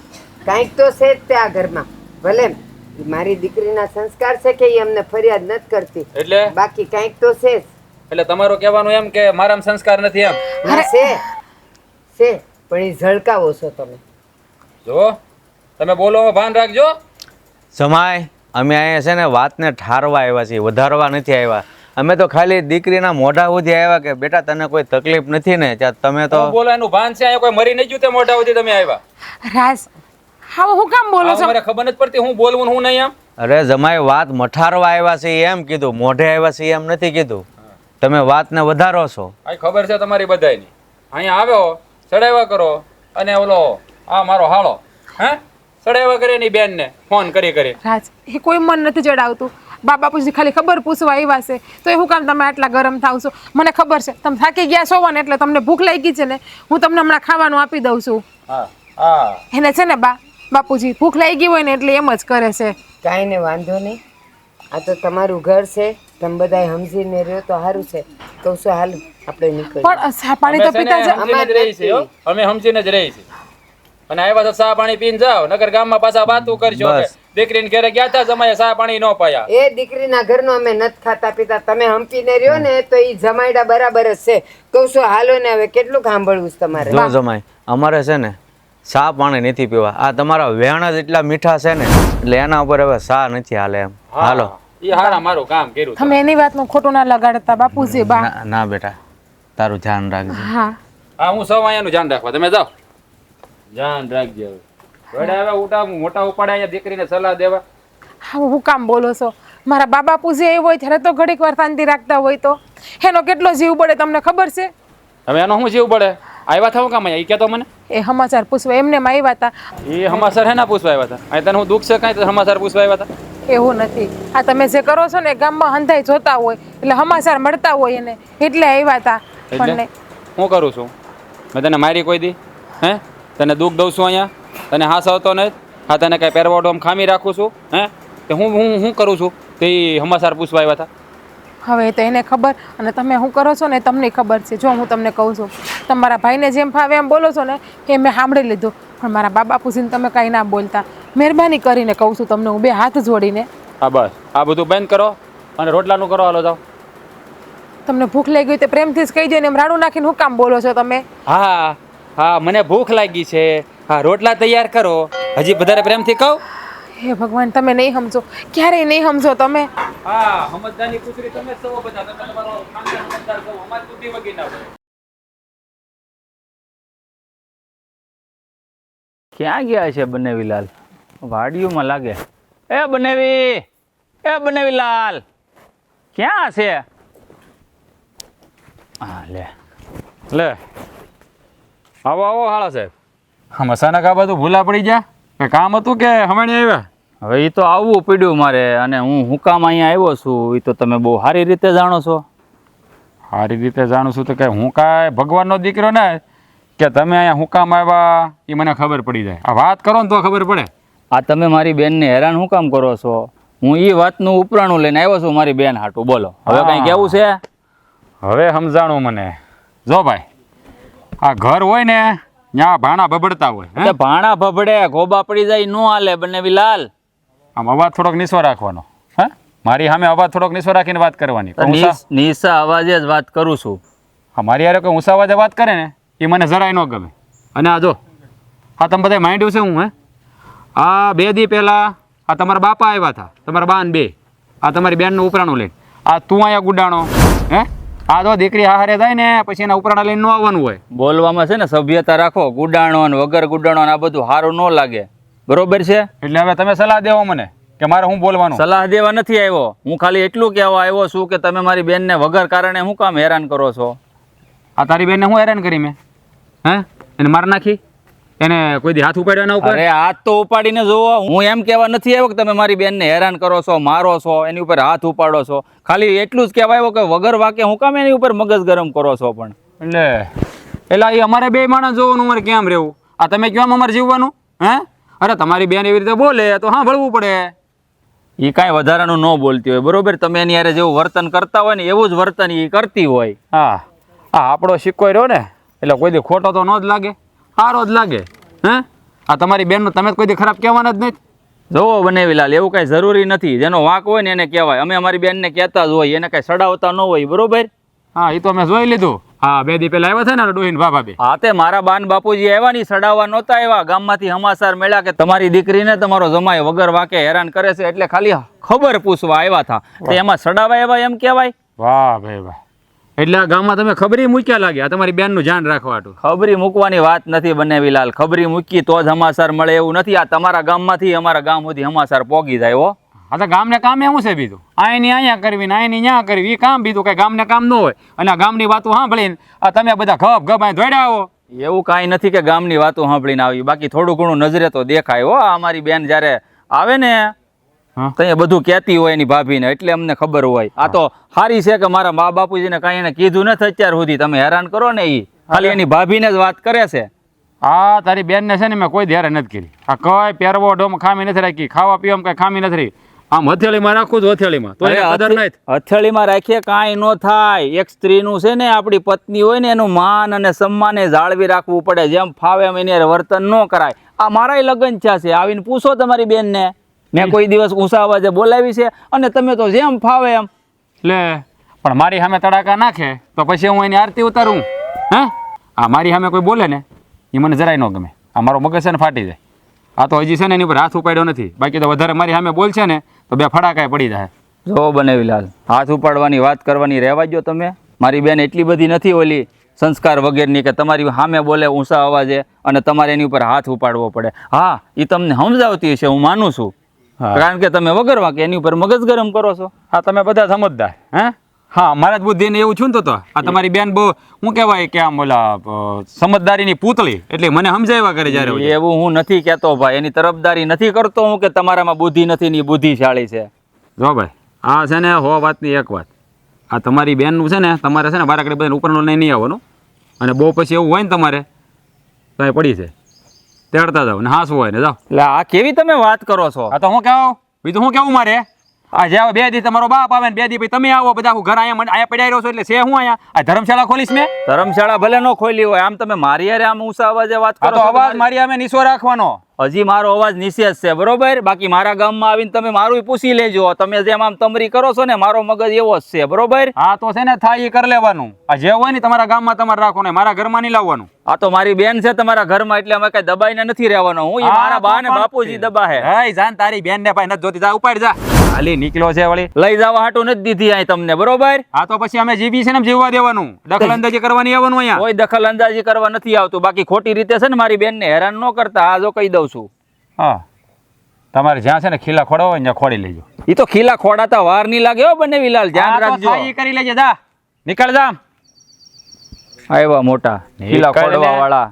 કાંઈક તો છે જ તે આ ઘરમાં. ભલે મારી દીકરીના સંસ્કાર છે કે એ અમને ફરિયાદ નથી કરતી, એટલે બાકી કાંઈક તો છે જ. એટલે તમારું કહેવાનું એમ કે મારામાં સંસ્કાર નથી એમ? ના છે પણ એ ઝળકાવો છો તમે. જો તમે બોલો ભાન રાખજો. જમાઈ અમે અહીંયા છે ને વાતને ઠારવા આવ્યા છીએ, વધારવા નથી આવ્યા. અમે તો ખાલી દીકરીના મોઢા સુધી આવ્યા કે બેટા તને કોઈ તકલીફ નથી ને? ત્યાં તમે તો બોલો એનું ભાન છે? અહીંયા કોઈ મરી નહીં ગયું તે મોઢા સુધી તમે આવ્યા? રાજ હા હું કામ બોલો છો? મારે ખબર નથી પડતી હું બોલવું ને હું નહીં એમ. અરે જમાઈ વાત મઠારવા આવ્યા છે એમ કીધું, મોઢે આવ્યા છે એમ નથી કીધું. તમે વાતને વધારો છો. આ ખબર છે તમારી બધાયની. અહીંયા આવ્યો ચડાવ્યા કરો અને ઓલો આ મારો હાળો હે ચડાવ્યા કરે એની બેનને ફોન કરી કરી. રાજ એ કોઈ મન નથી ચડાવતું. બા બાપુજી ખાલી ખબર પૂછવા આવ્યા છે તો એ હું કામ તમે આટલા ગરમ થાવ છો? મને ખબર છે તમે થાકી ગયા છો ને એટલે તમને ભૂખ લાગી છે ને, હું તમને હમણાં ખાવાનું આપી દઉં છું. હા હા એને છે ને બાપુજી ભૂખ લાગી હોય ને એટલે એમ જ કરે છે. કાંઈ ને વાંધો નહીં, આ તો તમારું ઘર છે, તમે બધા સમજીને રહ્યો તો સારું છે. કહું છું હાલ આપણે નીકળીએ. પણ ચા પાણી તો પીતા જ. સમજીને જ રહી છે હો. અમે સમજીને જ રહી છે. અને આવ્યા તો ચા પાણી પીને જાઓ, નકર ગામમાં પાછા વાતું કરશો કે દીકરીને ઘરે ગયા હતા જમાઈએ ચા પાણી ન પાયા. એ દીકરીના ઘરનો અમે નથી ખાતા પીતા, તમે હંપીને રહ્યો ને તો એ જમાયડા બરાબર જ છે. કહું છું હાલો ને, હવે કેટલું સાંભળવું છે તમારે? જો જમાઈ અમારે છે ને ચા પાણી નથી પીવા. આ તમારા વેણ જ એટલા મીઠા છે ને એટલે એના ઉપર હવે ચા નથી હાલે એમ. હાલો. ઈ હારા મારું કામ કર્યું. તમે એની વાતનું ખોટું ના લગાડતા બાપુજી. બા ના બેટા તારું ધ્યાન રાખજે. હા હા હું સૌ અહીંયાનું ધ્યાન રાખવા, તમે જાઓ ધ્યાન રાખજો. વડે હવે ઉઠા મોટા ઉપાડે અહીંયા દીકરીને સલાહ દેવા. હા હું કામ બોલો છો? મારા બા બાપુજી એ હોય ત્યારે તો ઘડીક વાર શાંતિ રાખતા હોય તો એનો કેટલો જીવ બળે તમને ખબર છે? હવે એનો શું જીવ પડે? આવ્યા થવું કામ અહીંયા? ઈ કહેતો મને એ સમાચાર પૂછવા એમને આવ્યા હતા. એ સમાચાર હેના પૂછવા આવ્યા હતા? અહીં તને હું દુઃખ છે કાંઈ સમાચાર પૂછવા આવ્યા હતા? એવું નથી, આ તમે જે કરો છો ને ગામમાં હંધાઈ જોતા હોય એટલે સમાચાર મળતા હોય એને એટલે આવ્યા હતા. પણ એટલે હું કરું છું? મેં તને મારી કોઈ દી? હે તને દુઃખ દઉં છું અહીંયા? તને હાસ આવતો નથી? હા તને કાંઈ પહેરવાડો આમ ખામી રાખું છું? હે તે હું કરું છું તે સમાચાર પૂછવા આવ્યા હતા? હવે તો એને ખબર, અને તમે શું કરો છો ને તમને ખબર છે. જો હું તમને કહું છું, તમારા ભાઈને જેમ ફાવે એમ બોલો છો ને એ મેં સાંભળી લીધું, પણ મારા બા બાપુજીને તમે કાંઈ ના બોલતા. મહેરબાની કરીને કહું છું તમને હું બે હાથ જોડીને. હા બસ આ બધું બંધ કરો અને રોટલાનું કરો, હાલો જાઓ. તમને ભૂખ લાગી હોય તો પ્રેમથી જ કહી દો ને, એમ રાડું નાખીને હું કામ બોલો છો તમે? હા હા, મને ભૂખ લાગી છે. હા, રોટલા તૈયાર કરો. હજી વધારે પ્રેમથી કહું? હે ભગવાન, તમે નહીં સમજો, ક્યારેય નહીં સમજો તમે. હા, સમજદારની પુત્રી તમે જ છો બધા. તમે તમારો ખાનદાન સમજદાર છો, અમારી બુદ્ધિ વગી ના હોય. ક્યાં ગયા છે બનેવીલાલ? વાડીઓમાં લાગે. એ બનેવીલાલ, ક્યાં છે? હા લે લે આવો આવો હાળા સાહેબ. આમ અચાનક આ બધું ભૂલા પડી ગયા? કે કામ હતું કે હમણાં આવ્યા? હવે એ તો આવવું પડ્યું મારે, અને હું કામ અહીંયા આવ્યો છું એ તો તમે બહુ સારી રીતે જાણો છો. સારી રીતે જાણું છું તો કે હું કાંઈ ભગવાનનો દીકરો ને કે તમે અહીંયા હું કામ આવ્યા એ મને ખબર પડી જાય. આ વાત કરો ને તો ખબર પડે. આ તમે મારી બેનને હેરાન શું કામ કરો છો? હું એ વાતનું ઉપરાણું લઈને આવ્યો છું મારી બેન હાટું. બોલો હવે કંઈ કેવું છે? હવે સમજાણું મને. જો ભાઈ, આ ઘર હોય ને ત્યાં ભાણા બબડતા હોય. હે? એટલે ભાણા ભભડે ગોબા પડી જાય નો હાલે બનેવીલાલ. આમ અવાજ થોડોક નીચો રાખવાનો. હે, મારી સામે અવાજ થોડોક નીચો રાખીને વાત કરવાની. નીસા અવાજે જ વાત કરું છું. હા, મારી યાર કોઈ ઊંચા અવાજે વાત કરે ને એ મને જરાય ન ગમે. અને આ જો, આ તમે બધા માંડ્યું છે હું. આ 2 દી પહેલાં આ તમારા બાપા આવ્યા હતા, તમારા બાન બે. આ તમારી બેનનું ઉપરાણું લઈને. આ તું અહીંયા ગુડાણો. હે, આ જો દીકરી હારે થાય ને પછી એના ઉપરાણા લઈને ન આવવાનું હોય. બોલવામાં છે ને સભ્યતા રાખો. ગુડાણો ને વગર ગુડાણો ને આ બધું સારું ન લાગે. બરોબર છે? એટલે હવે તમે સલાહ દેવો મને કે મારે શું બોલવાનું. સલાહ દેવા નથી આવ્યો હું, ખાલી એટલું કહેવા આવ્યો છું કે તમે મારી બેનને વગર કારણે શું કામ હેરાન કરો છો? આ તારી બેનને હું હેરાન કરી મેં? હે, એને માર નાખી? એને કોઈ દી હાથ ઉપાડ્યો એના ઉપર? અરે હાથ તો ઉપાડીને જોવો. હું એમ કહેવા નથી આવ્યો કે તમે મારી બેનને હેરાન કરો છો, મારો છો, એની ઉપર હાથ ઉપાડો છો. ખાલી એટલું જ કહેવા આવ્યો કે વગર વાકે હું કામ એની ઉપર મગજ ગરમ કરો છો? પણ એટલે એ અમારે 2 માણસ જોવાનું, અમારે કેમ રહેવું? આ તમે કેમ અમારે જીવવાનું? હે, અરે તમારી બેન એવી રીતે બોલે તો હા ભળવું પડે. એ કાંઈ વધારાનું ન બોલતી હોય. બરોબર? તમે એની યારે જેવું વર્તન કરતા હોય ને એવું જ વર્તન એ કરતી હોય. હા હા, આપણો સિક્કો રહ્યો ને એટલે કોઈ દી ખોટો તો ન જ લાગે, સારો જ લાગે. હે, આ તમારી બેનનું તમે કોઈ દી ખરાબ કહેવાના જ નહીં. જોવો બનેવીલાલ, એવું કાંઈ જરૂરી નથી. જેનો વાંક હોય ને એને કહેવાય. અમે અમારી બેનને કહેતા જ હોય, એને કાંઈ સડાવતા ન હોય. બરોબર? હા, એ તો મેં જોઈ લીધું. હા, 2 દી પહેલા આવ્યા હતા ને ડોહીન ભાભા બે. હા, તે મારા બાન બાપુજી આવ્યા ની સડાવવા નહોતા આવ્યા. ગામમાંથી સમાચાર મળ્યા કે તમારી દીકરીને તમારો જમાઈ વગર વાકે હેરાન કરે છે, એટલે ખાલી ખબર પૂછવા આવ્યા હતા. તો એમાં સડાવા આવ્યા એમ કહેવાય? વાહ ભાઈ વાહ. એટલે આ ગામમાં તમે ખબરી મૂક્યા લાગે આ તમારી બેનનું ધ્યાન રાખવા હતું. ખબરી મૂકવાની વાત નથી બનેવીલાલ. ખબરી મૂકી તો જ સમાચાર મળે એવું નથી. આ તમારા ગામમાંથી અમારા ગામ સુધી સમાચાર પોગી જાય. હો, હા, તો ગામને કામ એવું છે બીજું? અહીંની અહીંયા કરવી ને અહીંની ત્યાં કરવી, એ કામ બીજું કઈ ગામને કામ ન હોય. અને આ ગામની વાતો સાંભળીને આ તમે બધા ગપ ગપ અહીં દોડ્યા આવો. એવું કાંઈ નથી કે ગામની વાતો સાંભળીને આવી. બાકી થોડું ઘણું નજરે તો દેખાય. હો, આ અમારી બેન જ્યારે આવે ને તો એ બધું કહેતી હોય એની ભાભીને, એટલે અમને ખબર હોય. આ તો સારી છે કે મારા મા બાપુજીને કાંઈ એને કીધું નથી અત્યાર સુધી. તમે હેરાન કરો ને એ ખાલી એની ભાભીને જ વાત કરે છે. આ તારી બેનને છે ને મેં કોઈ હેરાન નથી કરી. આ કઈ પહેરવો ડોમ ખામી નથી રાખી, ખાવા પીવામાં કઈ ખામી નથી રહી. આમ હથેળીમાં રાખું છું, હથેળીમાં તો કદર નહીં. હથેળીમાં રાખીએ કાંઈ ન થાય. એક સ્ત્રીનું છે ને, આપણી પત્ની હોય ને, એનું માન અને સન્માન એ જાળવી રાખવું પડે. જેમ ફાવે એમ એની વર્તન ન કરાય. આ મારાય લગ્ન થયા છે, આવીને પૂછો તમારી બેનને. મેં કોઈ દિવસ ઊંચા અવાજે બોલાવી છે? અને તમે તો જેમ ફાવે એમ. લે, પણ મારી સામે તડાકા નાખે તો પછી હું એની આરતી ઉતારું? હે, આ મારી સામે કોઈ બોલે ને એ મને જરાય ન ગમે. આ મારો મગજ છે ને ફાટી જાય. આ તો હજી છે ને એની ઉપર હાથ ઉપાડ્યો નથી. બાકી તો વધારે મારી સામે બોલ છે ને તો 2 ફડાકાય પડી જાય. જો બનેવીલાલ, હાથ ઉપાડવાની વાત કરવાની રહેવા દો તમે. મારી બેન એટલી બધી નથી ઓલી સંસ્કાર વગેરેની કે તમારી સામે બોલે ઊંચા અવાજે અને તમારે એની ઉપર હાથ ઉપાડવો પડે. હા, એ તમને સમજાવતી હશે, હું માનું છું. કારણ કે તમે વગર વાંકે એની ઉપર મગજ ગરમ કરો છો. હા, તમે બધા સમજદાર. હે, હા, મારા જ બુદ્ધિને એવું છું ને તો આ તમારી બેન બહુ શું કહેવાય કે આમ ઓલા સમજદારીની પૂતળી, એટલે મને સમજાવ્યા કરે જ્યારે. એવું હું નથી કહેતો ભાઈ, એની તરફદારી નથી કરતો હું કે તમારામાં બુદ્ધિ નથી ને બુદ્ધિશાળી છે. જો ભાઈ, આ છે ને વાતની એક વાત. આ તમારી બેનનું છે ને તમારે છે ને બારાકડી બધાને ઉપરનો લઈને નહીં આવવાનું. અને બહુ પછી એવું હોય ને તમારે તો એ પડી છે તેડતા જાઓ ને હાંસવું હોય ને જાઓ. એટલે આ કેવી તમે વાત કરો છો? આ તો હું કહું બીજું શું કેવું મારે? આ જ્યાં 2 દી તમારો બાપ આવે ને 2 દી પછી તમે આવો, બધા ઘર અહીંયા પડાઈ રહ્યો છો એટલે છે હું અહીંયા આ ધર્મશાળા ખોલીશ મેં? ધર્મશાળા ભલે ન ખોલી હોય, આમ તમે મારી યારે આમ ઊંચા અવાજે વાત કરો તો અવાજ મારી સામે નીચો રાખવાનો. હજી મારો અવાજ નીચે જ છે બરોબર. બાકી મારા ગામમાં આવીને તમે મારું પૂછી લેજો. તમે જેમ આમ તમરી કરો છો ને, મારો મગજ એવો જ છે બરોબર. હા તો છે ને થાય એ કરી લેવાનું. આ જે હોય ને તમારા ગામમાં તમારે રાખવાનું, મારા ઘરમાં નહીં લાવવાનું. આ તો મારી બેન છે તમારા ઘરમાં, એટલે અમે કઈ દબાઈને નથી રહેવાનો. હું ઈ મારા બા ને બાપુજી દબા હે. હે જાન તારી બેન ને ભાઈ નથી જોતી, જા ઉપાડ જા. હાલી નીકળ્યો છે વળી. લઈ જવા હાટું નથી દીધી અહીં તમને બરોબર. હા તો પછી અમે જીવી છે ને એમ જીવવા દેવાનું, દખલ અંદાજી કરવાની આવવાનું અહીંયા. કોઈ દખલ અંદાજી કરવા નથી આવતું. બાકી ખોટી રીતે છે ને મારી બેન ને હેરાન ન કરતા. આ જો કહી દઉં છું. હા તમારે જ્યાં છે ને ખીલા ખોડો હોય ને ત્યાં ખોડી લેજો. ઈ તો ખીલા ખોડાતા વાર નહીં લાગે હો બનેવીલાલ, ધ્યાન હા, તો રાખજો. થાય ઈ કરી લેજે, જા નીકળ જા. આવ્યા મોટા ખીલા નીકળ ખોડવા લે. વાળા.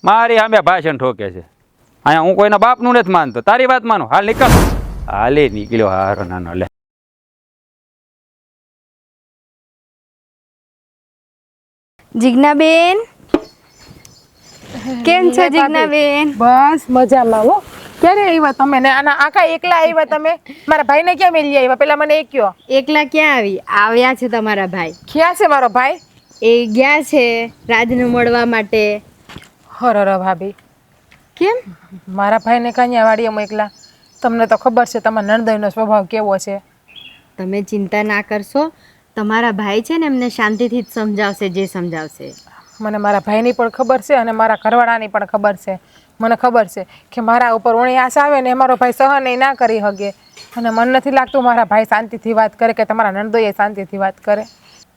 મારી સામે ભાષણ ઠોકે છે. અહીંયા હું કોઈના બાપનું નથી માનતો, તારી વાત માનું. હાલ નીકળ. હાલે નીકળ્યો હારો નાનો. લે જીજ્ઞાબેન, કેમ છો જીજ્ઞાબેન? બસ મજામાં હો. ક્યારે આવ્યા તમે ને આના આખા એકલા આવ્યા તમે? મારા ભાઈને ક્યાં મેલી આવ્યા? પેલા મને એ કયો. એકલા ક્યાં આવ્યા છે તમારા ભાઈ? ક્યાં છે મારો ભાઈ? એ ગયા છે રાજને મળવા માટે. હરર ભાભી, કેમ? મારા ભાઈને કન્યા વાડીએ મોકલા. તમને તો ખબર છે તમારા નણદઈનો સ્વભાવ કેવો છે. તમે ચિંતા ના કરશો, તમારા ભાઈ છે ને એમને શાંતિથી જ સમજાવશે જે સમજાવશે. મને મારા ભાઈની પણ ખબર છે અને મારા ઘરવાળાની પણ ખબર છે. મને ખબર છે કે મારા ઉપર ઓણી આશ આવે ને એ મારો ભાઈ સહન એ ના કરી શકે. અને મને નથી લાગતું મારા ભાઈ શાંતિથી વાત કરે કે તમારા નણદોઈએ શાંતિથી વાત કરે.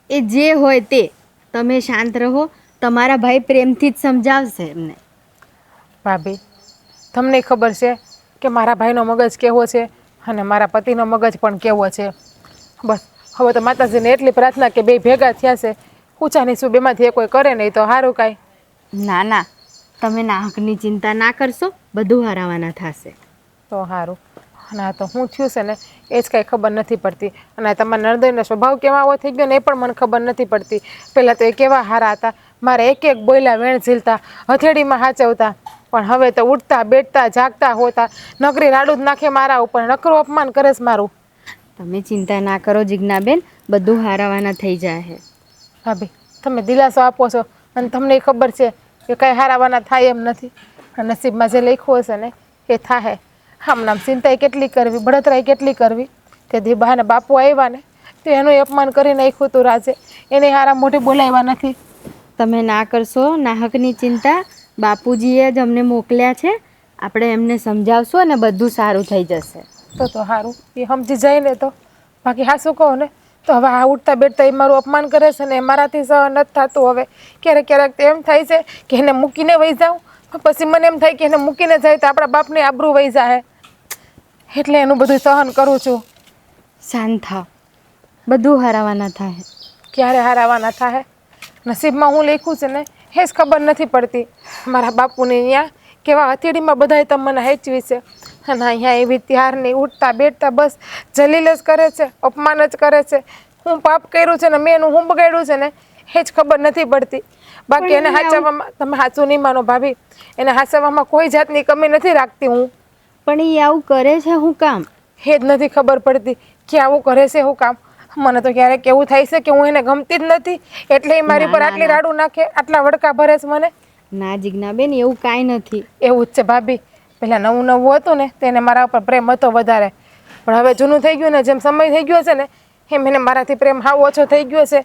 એ જે હોય તે, તમે શાંત રહો. તમારા ભાઈ પ્રેમથી જ સમજાવશે એમને. ભાભી, તમને ખબર છે કે મારા ભાઈનો મગજ કેવો છે અને મારા પતિનો મગજ પણ કેવો છે. બસ હવે તો માતાજીને એટલી પ્રાર્થના કે બે ભેગા થયા છે, ઊંચા નીચું બેમાંથી કોઈ કરે નહીં તો સારું કાંઈ. ના ના, તમે નાહકની ચિંતા ના કરશો, બધું હારાવાના થશે. તો સારું. અને આ તો શું થયું છે ને એ જ કાંઈ ખબર નથી પડતી. અને તમારા નણદોઈનો સ્વભાવ કેવા આવો થઈ ગયો ને એ પણ મને ખબર નથી પડતી. પહેલાં તો એ કેવા સારા હતા, મારે એક એક બોયલા વેણ ઝીલતા, હથેળીમાં હાચવતા. પણ હવે તો ઉઠતા બેઠતા જાગતા હોતા નકરી રાડું જ નાખે મારા ઉપર, નકરું અપમાન કરે છે મારું. તમે ચિંતા ના કરો જીજ્ઞાબેન, બધું હારાવાના થઈ જાય. ભાભી, તમે દિલાસો આપો છો અને તમને ખબર છે કે કાંઈ હારાવાના થાય એમ નથી. નસીબમાં જે લખ્યું હશે ને એ થાય. આમ નામ ચિંતાએ કેટલી કરવી, બળતરાઈ કેટલી કરવી. તે દી બહાને બાપુ આવ્યા ને તો એનું અપમાન કરી નાખ્યું હતું રાજે. એને હારા મોઢે બોલાવ્યા નથી. તમે ના કરશો નાહકની ચિંતા, બાપુજીએ જ અમને મોકલ્યા છે. આપણે એમને સમજાવશું અને બધું સારું થઈ જશે. તો સારું, એ સમજી જાય ને તો. બાકી હા શું કહો ને તો હવે આ ઉઠતા બેઠતા એ મારું અપમાન કરે છે ને મારાથી સહન નથી થતું. હવે ક્યારેક ક્યારેક તો એમ થાય છે કે એને મૂકીને વહી જાઉં, પછી મને એમ થાય કે એને મૂકીને જાય તો આપણા બાપની આબરૂ વહી જાય. એટલે એનું બધું સહન કરું છું. શાંત થાવ, બધું હારાવાના થાય. ક્યારે હારાવાના થાય? નસીબમાં હું લખ્યું છે ને એ જ ખબર નથી પડતી. મારા બાપુને અહીંયા કેવા હથેળીમાં બધાય તમને હેચવી છે અને અહીંયા એવી ત્યારની ઉઠતા બેઠતા બસ જલીલ જ કરે છે, અપમાન જ કરે છે. હું પાપ કર્યું છે ને મેં એનું હું બગાડ્યું છે ને એ જ ખબર નથી પડતી. બાકી એને હાચવવામાં તમે સાચું નહીં માનો ભાભી, એને હાચવવામાં કોઈ જાતની કમી નથી રાખતી હું. પણ એ આવું કરે છે શું કામ? એ જ નથી ખબર પડતી કે આવું કરે છે શું કામ. મને તો ક્યારેક એવું થાય છે કે હું એને ગમતી જ નથી એટલે એ મારી પર આટલી રાડું નાખે, આટલા વડકા ભરે છે મને. ના જીજ્ઞાબેન, એવું કાંઈ નથી. એવું જ છે ભાભી. પહેલાં નવું નવું હતું ને તેને મારા ઉપર પ્રેમ હતો વધારે, પણ હવે જૂનું થઈ ગયું ને જેમ સમય થઈ ગયો છે ને એમ એને મારાથી પ્રેમ હાવ ઓછો થઈ ગયો છે.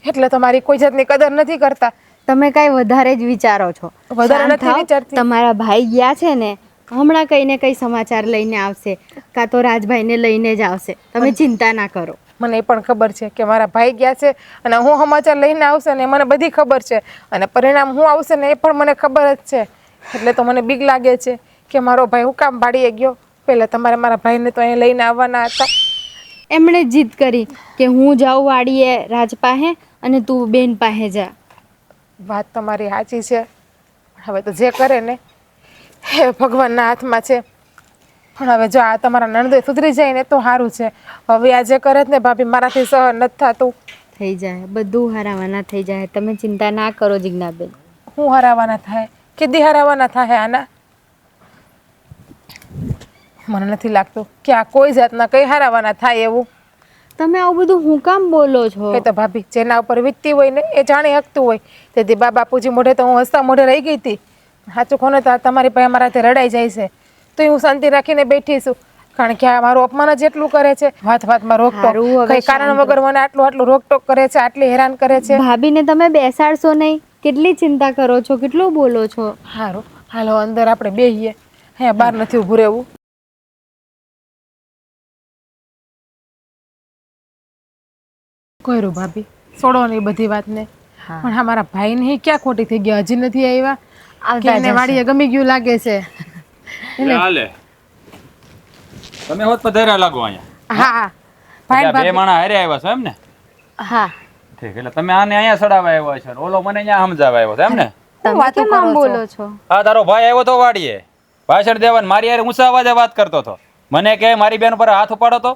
એટલે તમારી કોઈ જાતની કદર નથી કરતા. તમે કાંઈ વધારે જ વિચારો છો. વધારે શાંત નથી થાઓ. વિચારતી. તમારા ભાઈ ગયા છે ને, હમણાં કંઈ ને કંઈ સમાચાર લઈને આવશે, કાં તો રાજભાઈને લઈને જ આવશે. તમે ચિંતા ના કરો. મને એ પણ ખબર છે કે મારા ભાઈ ગયા છે અને હું સમાચાર લઈને આવશે ને મને બધી ખબર છે. અને પરિણામ હું આવશે ને એ પણ મને ખબર જ છે. એટલે તો મને બીક લાગે છે કે મારો ભાઈ હું કામ ભાડીએ ગયો. પહેલાં તમારે મારા ભાઈને તો અહીંયા લઈને આવવાના હતા. એમણે જીદ કરી કે હું જાઉં વાડીએ રાજ પાસે અને તું બેન પાસે જા. વાત તમારી સાચી છે. હવે તો જે કરે ને એ ભગવાનના હાથમાં છે. પણ હવે જો આ તમારા નણદોય સુધરી જાય ને તો સારું છે. હવે આ જે કરે ને ભાભી મારાથી સહન નથી થતું. થઈ જાય, બધું હારાવાના થઈ જાય. તમે ચિંતા ના કરો જીજ્ઞાબેન. હું હરાવાના થાય? કેદી હરાવાના થાય આના? મને નથી લાગતું કે આ કોઈ જાતના કઈ હરાવાના થાય એવું. તમે આવું બધું હું કામ બોલો છો? એ તો ભાભી જેના ઉપર વીતતી હોય ને એ જાણી શકતું હોય. તેથી બાપુજી મોઢે તો હું હસતા મોઢે રહી ગઈ હતી. સાચું કોને તો તમારી પાસે મારાથી રડાઈ જાય છે તો હું શાંતિ રાખીને બેઠી છું, કારણ કે આ મારું અપમાન જ એટલું કરે છે, વાતમાં રોકટોક, હારું, હવે કઈ કારણ વગર મને આટલું રોકટોક કરે છે, આટલી હેરાન કરે છે. ભાભીને તમે બેસાડશો નહીં? કેટલી ચિંતા કરો છો, કેટલું બોલો છો. સારું, હાલો અંદર આપણે બેહીએ, હે બહાર નથી ઊભું રહેવું. કોયરું ભાભી, છોડો ને એ બધી વાતને. પણ હા, મારા ભાઈને ક્યાં ખોટી થઈ ગયા, હજી નથી આવ્યા કે એને વાડીએ ગમી ગયું લાગે છે. હાલે તમે હોત પધાર્યા લાગો અહીંયા. હા ભાઈ એટલે બે માણા હારે આવ્યા છો એમ ને? હા, ઠીક, એટલે તમે આને અહીંયા સડાવા આવ્યા છો ને ઓલો મને અહીંયા સમજાવવા આવ્યો છે એમ ને? તમે કેમ આમ બોલો છો? હા, તારો ભાઈ આવ્યો તો વાડીએ ભાષણ દેવાને મારી યાર ઊંચા અવાજે વાત કરતો હતો. મને કે મારી બેન ઉપર હાથ ઉપાડો તો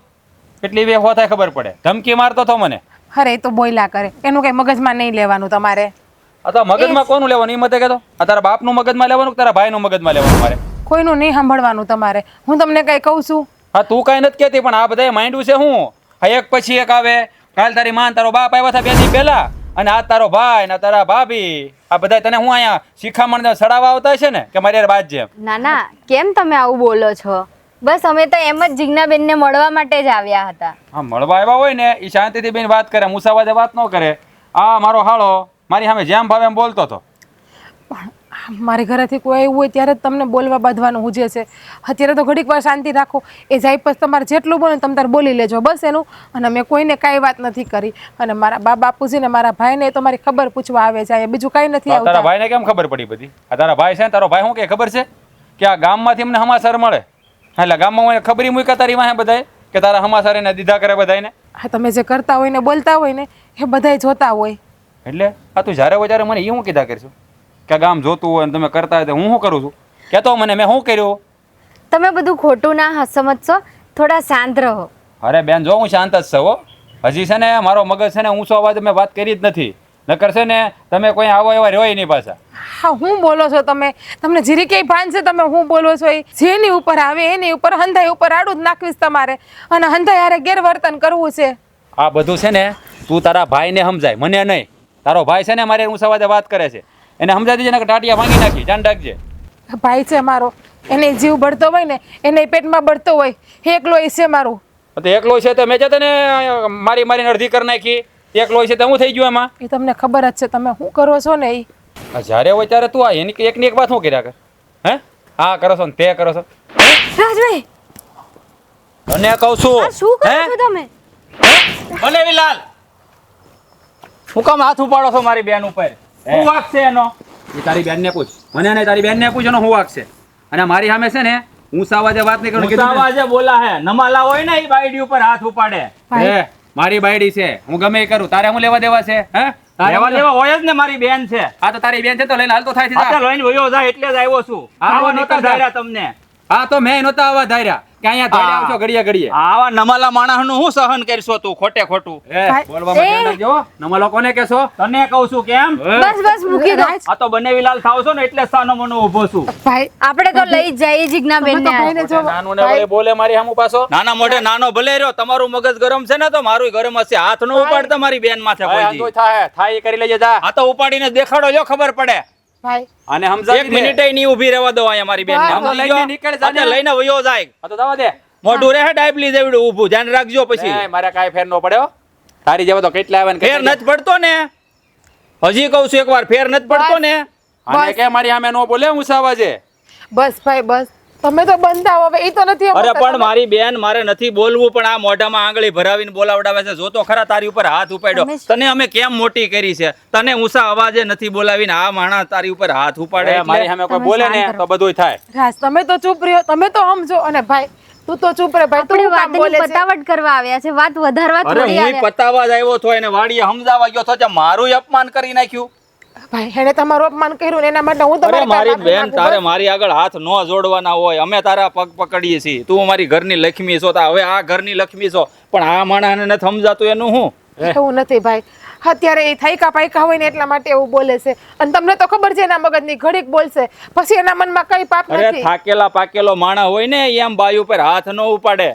કેટલી વે હો થાય ખબર પડે, ધમકી મારતો હતો મને. અરે એ તો બોયલા કરે, એનું કઈ મગજમાં નહીં લેવાનું તમારે. આ તો મગજમાં કોનું લેવાનું એ મતે કહેતો? આ તારા બાપનું મગજમાં લેવાનું કે તારા ભાઈનું મગજમાં લેવાનું મારે? કોઈનું નહીં સાંભળવાનું તમારે. હું તમને કઈ કહું છું? હા, તું કઈ નથી કહેતી પણ આ બધાએ માંડ્યું છે હું. આ એક પછી એક આવે. કાલ તારી માન તારો બાપ આવ્યા હતા 2 દી પહેલા, અને આ તારો ભાઈ ને તારા ભાભી, આ બધા તને હું અહીંયા શિખામણ સડાવવા આવતા છે ને કે મારી યાર બાજ જેમ. ના ના, કેમ તમે આવું બોલો છો? બસ અમે તો એમ જ જીજ્ઞાબેનને મળવા માટે જ આવ્યા હતા. હા, મળવા આવ્યા હોય ને એ શાંતિથી બેન વાત કરે, મુસાવાદે વાત ન કરે. આ મારો હાળો મારી સામે જેમ ભાવે એમ બોલતો હતો. મારી ઘરેથી કોઈ આવ્યું હોય ત્યારે જ તમને બોલવા બાંધવાનું હુજે છે. અત્યારે તો ઘડીક વાર શાંતિ રાખો, એ જાય પછી તમારે જેટલું બોલે તમે તારે બોલી લેજો બસ એનું. અને મેં કોઈને કાંઈ વાત નથી કરી, અને મારા બા બાપુજી ને મારા ભાઈને તો મારી ખબર પૂછવા આવે છે, બીજું કાંઈ નથી તારા આવતા. ભાઈને કેમ ખબર પડી બધી? આ તારા ભાઈ છે ને, તારો ભાઈ શું કે ખબર છે કે આ ગામમાંથી અમને સમાચાર મળે, એટલે ગામમાં મને ખબરી મૂક્યા તારી વાહે બધાય કે તારા સમાચાર એને દીધા કરે બધાને. હા, તમે જે કરતા હોય ને બોલતા હોય ને એ બધાય જોતા હોય. એટલે આ તું જ્યારે હોય ત્યારે મને એ હું કીધા કરશું કે આ ગામ જોતું હોય ને તમે કરતા હોય તો હું શું કરું છું? કહેતો મને મેં શું કર્યું? તમે બધું ખોટું ના સમજશો, થોડા શાંત રહો. અરે બેન જો હું શાંત જ છું હો. હજી છે ને મારો મગજ છે ને ઊંચો અવાજ મેં વાત કરી જ નથી, નકર છે ને તમે કોઈ આવો એવા રહ્યો નહીં પાછા. હા, હું બોલો છો તમે? તમને જીરી ક્યાંય ભાન છે તમે હું બોલો છો એ? જેની ઉપર આવે એની ઉપર હંધાઈ ઉપર આડું જ નાખવીશ તમારે, અને હંધાઈ હારે ગેરવર્તન કરવું છે. આ બધું છે ને તું તારા ભાઈને સમજાય, મને નહીં. તારો ભાઈ છે ને મારે ઊંચા અવાજે વાત કરે છે, એને સમજાવી દેજે ને કે ટાટિયા ભાંગી નાખી, જાન રાખજે. ભાઈ છે મારો, એને જીવ બળતો હોય ને એને પેટમાં બળતો હોય, એકલો એ છે મારું. તો એકલો છે તો મેં છે તને મારીને અડધી કરી નાખી. એકલો છે તો હું થઈ ગયું એમાં? એ તમને ખબર જ છે તમે શું કરો છો ને એ. જ્યારે હોય ત્યારે તું આ એની એકની એક વાત શું કર્યા કર? હે આ કરો છો ને તે કરો છો? રાજભાઈ, અને કહું છું આ શું કરો છો તમે? ભલે વિલાલ, હું કામ હાથ ઉપાડો છો મારી બેન ઉપર? શું વાક છે એનો? એ તારી બેનને પૂછ, મને નહીં તારી બેનને પૂછ એનો શું વાક છે. અને મારી સામે છે ને ઊંચા અવાજે વાત નહીં કરું. ઊંચા અવાજે બોલા હે, નમાલા હોય ને એ બાયડી ઉપર હાથ ઉપાડે. હે મારી બાયડી છે, હું ગમે એ કરું, તારે હું લેવા દેવા છે? હે લેવા દેવા હોય જ ને, મારી બેન છે. હા તો તારી બેન છે તો લઈને હાલતો થાય છે. આ લઈને વયો જાય એટલે જ આવ્યો છું. આવા નહોતા ધાર્યા તમને. હા તો મેં નહોતા આવા ધાર્યા કે અહીંયા ધાર્યા આવશો ઘડીએ ઘડીએ. આવા નમાલા માણસનું હું સહન કરશો તું ખોટે ખોટું? બોલવા માટે જો નમાલો કોને કહેશો? તને કહું છું કેમ? બસ બસ મૂકી દો. આ તો બને વિલાલ થાવ છો ને એટલે સાનો મનો ઊભો છું. ભાઈ આપણે તો લઈ જ જઈએ જીજ્ઞાબેનને. ભાઈને જો નાનો ને વળે બોલે મારી સામું પાછો. નાના મોઢે નાનો ભલે રહ્યો, તમારું મગજ ગરમ છે ને તો મારું ગરમ હશે. હાથ નો ઉપાડતા મારી બેન માથે કોઈ દી. થાય એ કરી લેજે જા. આ તો ઉપાડીને દેખાડો જો ખબર પડે. ભાઈ અને સમજાવી એક મિનિટે નહીં ઊભી રહેવા દો અહીંયા મારી બેન ને. લઈને નીકળે જાને લઈને વયો જાય. આ તો દવા દે. મોઢું રહે ડાયબલી જેવડું ઊભું, ધ્યાન રાખજો પછી. મારે કાઈ ફેર નો પડ્યો. તારી જેવો તો કેટલા આવે ને ફેર નથી પડતો ને. હજી કહું છું એકવાર ફેર નથી પડતો ને. આને કે મારી સામે નો બોલે ઊંચા અવાજે. બસ ભાઈ બસ, તમે તો બંધાવો હવે. એ તો નથી અરે પણ મારી બેન મારે નથી બોલવું, પણ આ મોઢામાં આંગળી ભરાવીને બોલાવડાવે છે. જો તો ખરા તારી ઉપર હાથ ઉપાડ્યો. તને અમે કેમ મોટી કરી છે? તને ઊંચા અવાજે નથી બોલાવીને આ માણસ તારી ઉપર હાથ ઉપાડે. મારી સામે કોઈ બોલે ને તો બધુંય થાય. રાજ તમે તો ચૂપ રહ્યો, તમે તો સમજો. અને ભાઈ તું તો ચૂપ રહે ભાઈ, તું કામ બોલે છે? પતાવટ કરવા આવ્યા છે, વાત વધારવા અરે થોડી હું આવ્યા. પતાવા જ આવ્યો છો, એને વાડીએ સમજાવવા ગયો છો જે મારું અપમાન કરી નાખ્યું. ભાઈ એને તમારું અપમાન કર્યું ને એના માટે હું અરે તમારી મારી પાસે બેન માફી તારે માંગુ. મારી આગળ હાથ ન જોડવાના હોય. અમે તારા પગ પકડીએ છીએ, તું મારી ઘરની લક્ષ્મી છો. હવે આ ઘરની લક્ષ્મી છો, પણ આ માણસને નથી સમજાતું એનું હું? એવું નથી ભાઈ, અત્યારે એ થાયકા પાયકા હોય ને એટલા માટે એવું બોલે છે. અને તમને તો ખબર છે એના મગજની ઘડીક બોલશે, પછી એના મનમાં કઈ પાપ અરે નથી. થાકેલા પાકેલો માણસ હોય ને એમ બાઈ ઉપર હાથ ન ઉપાડે.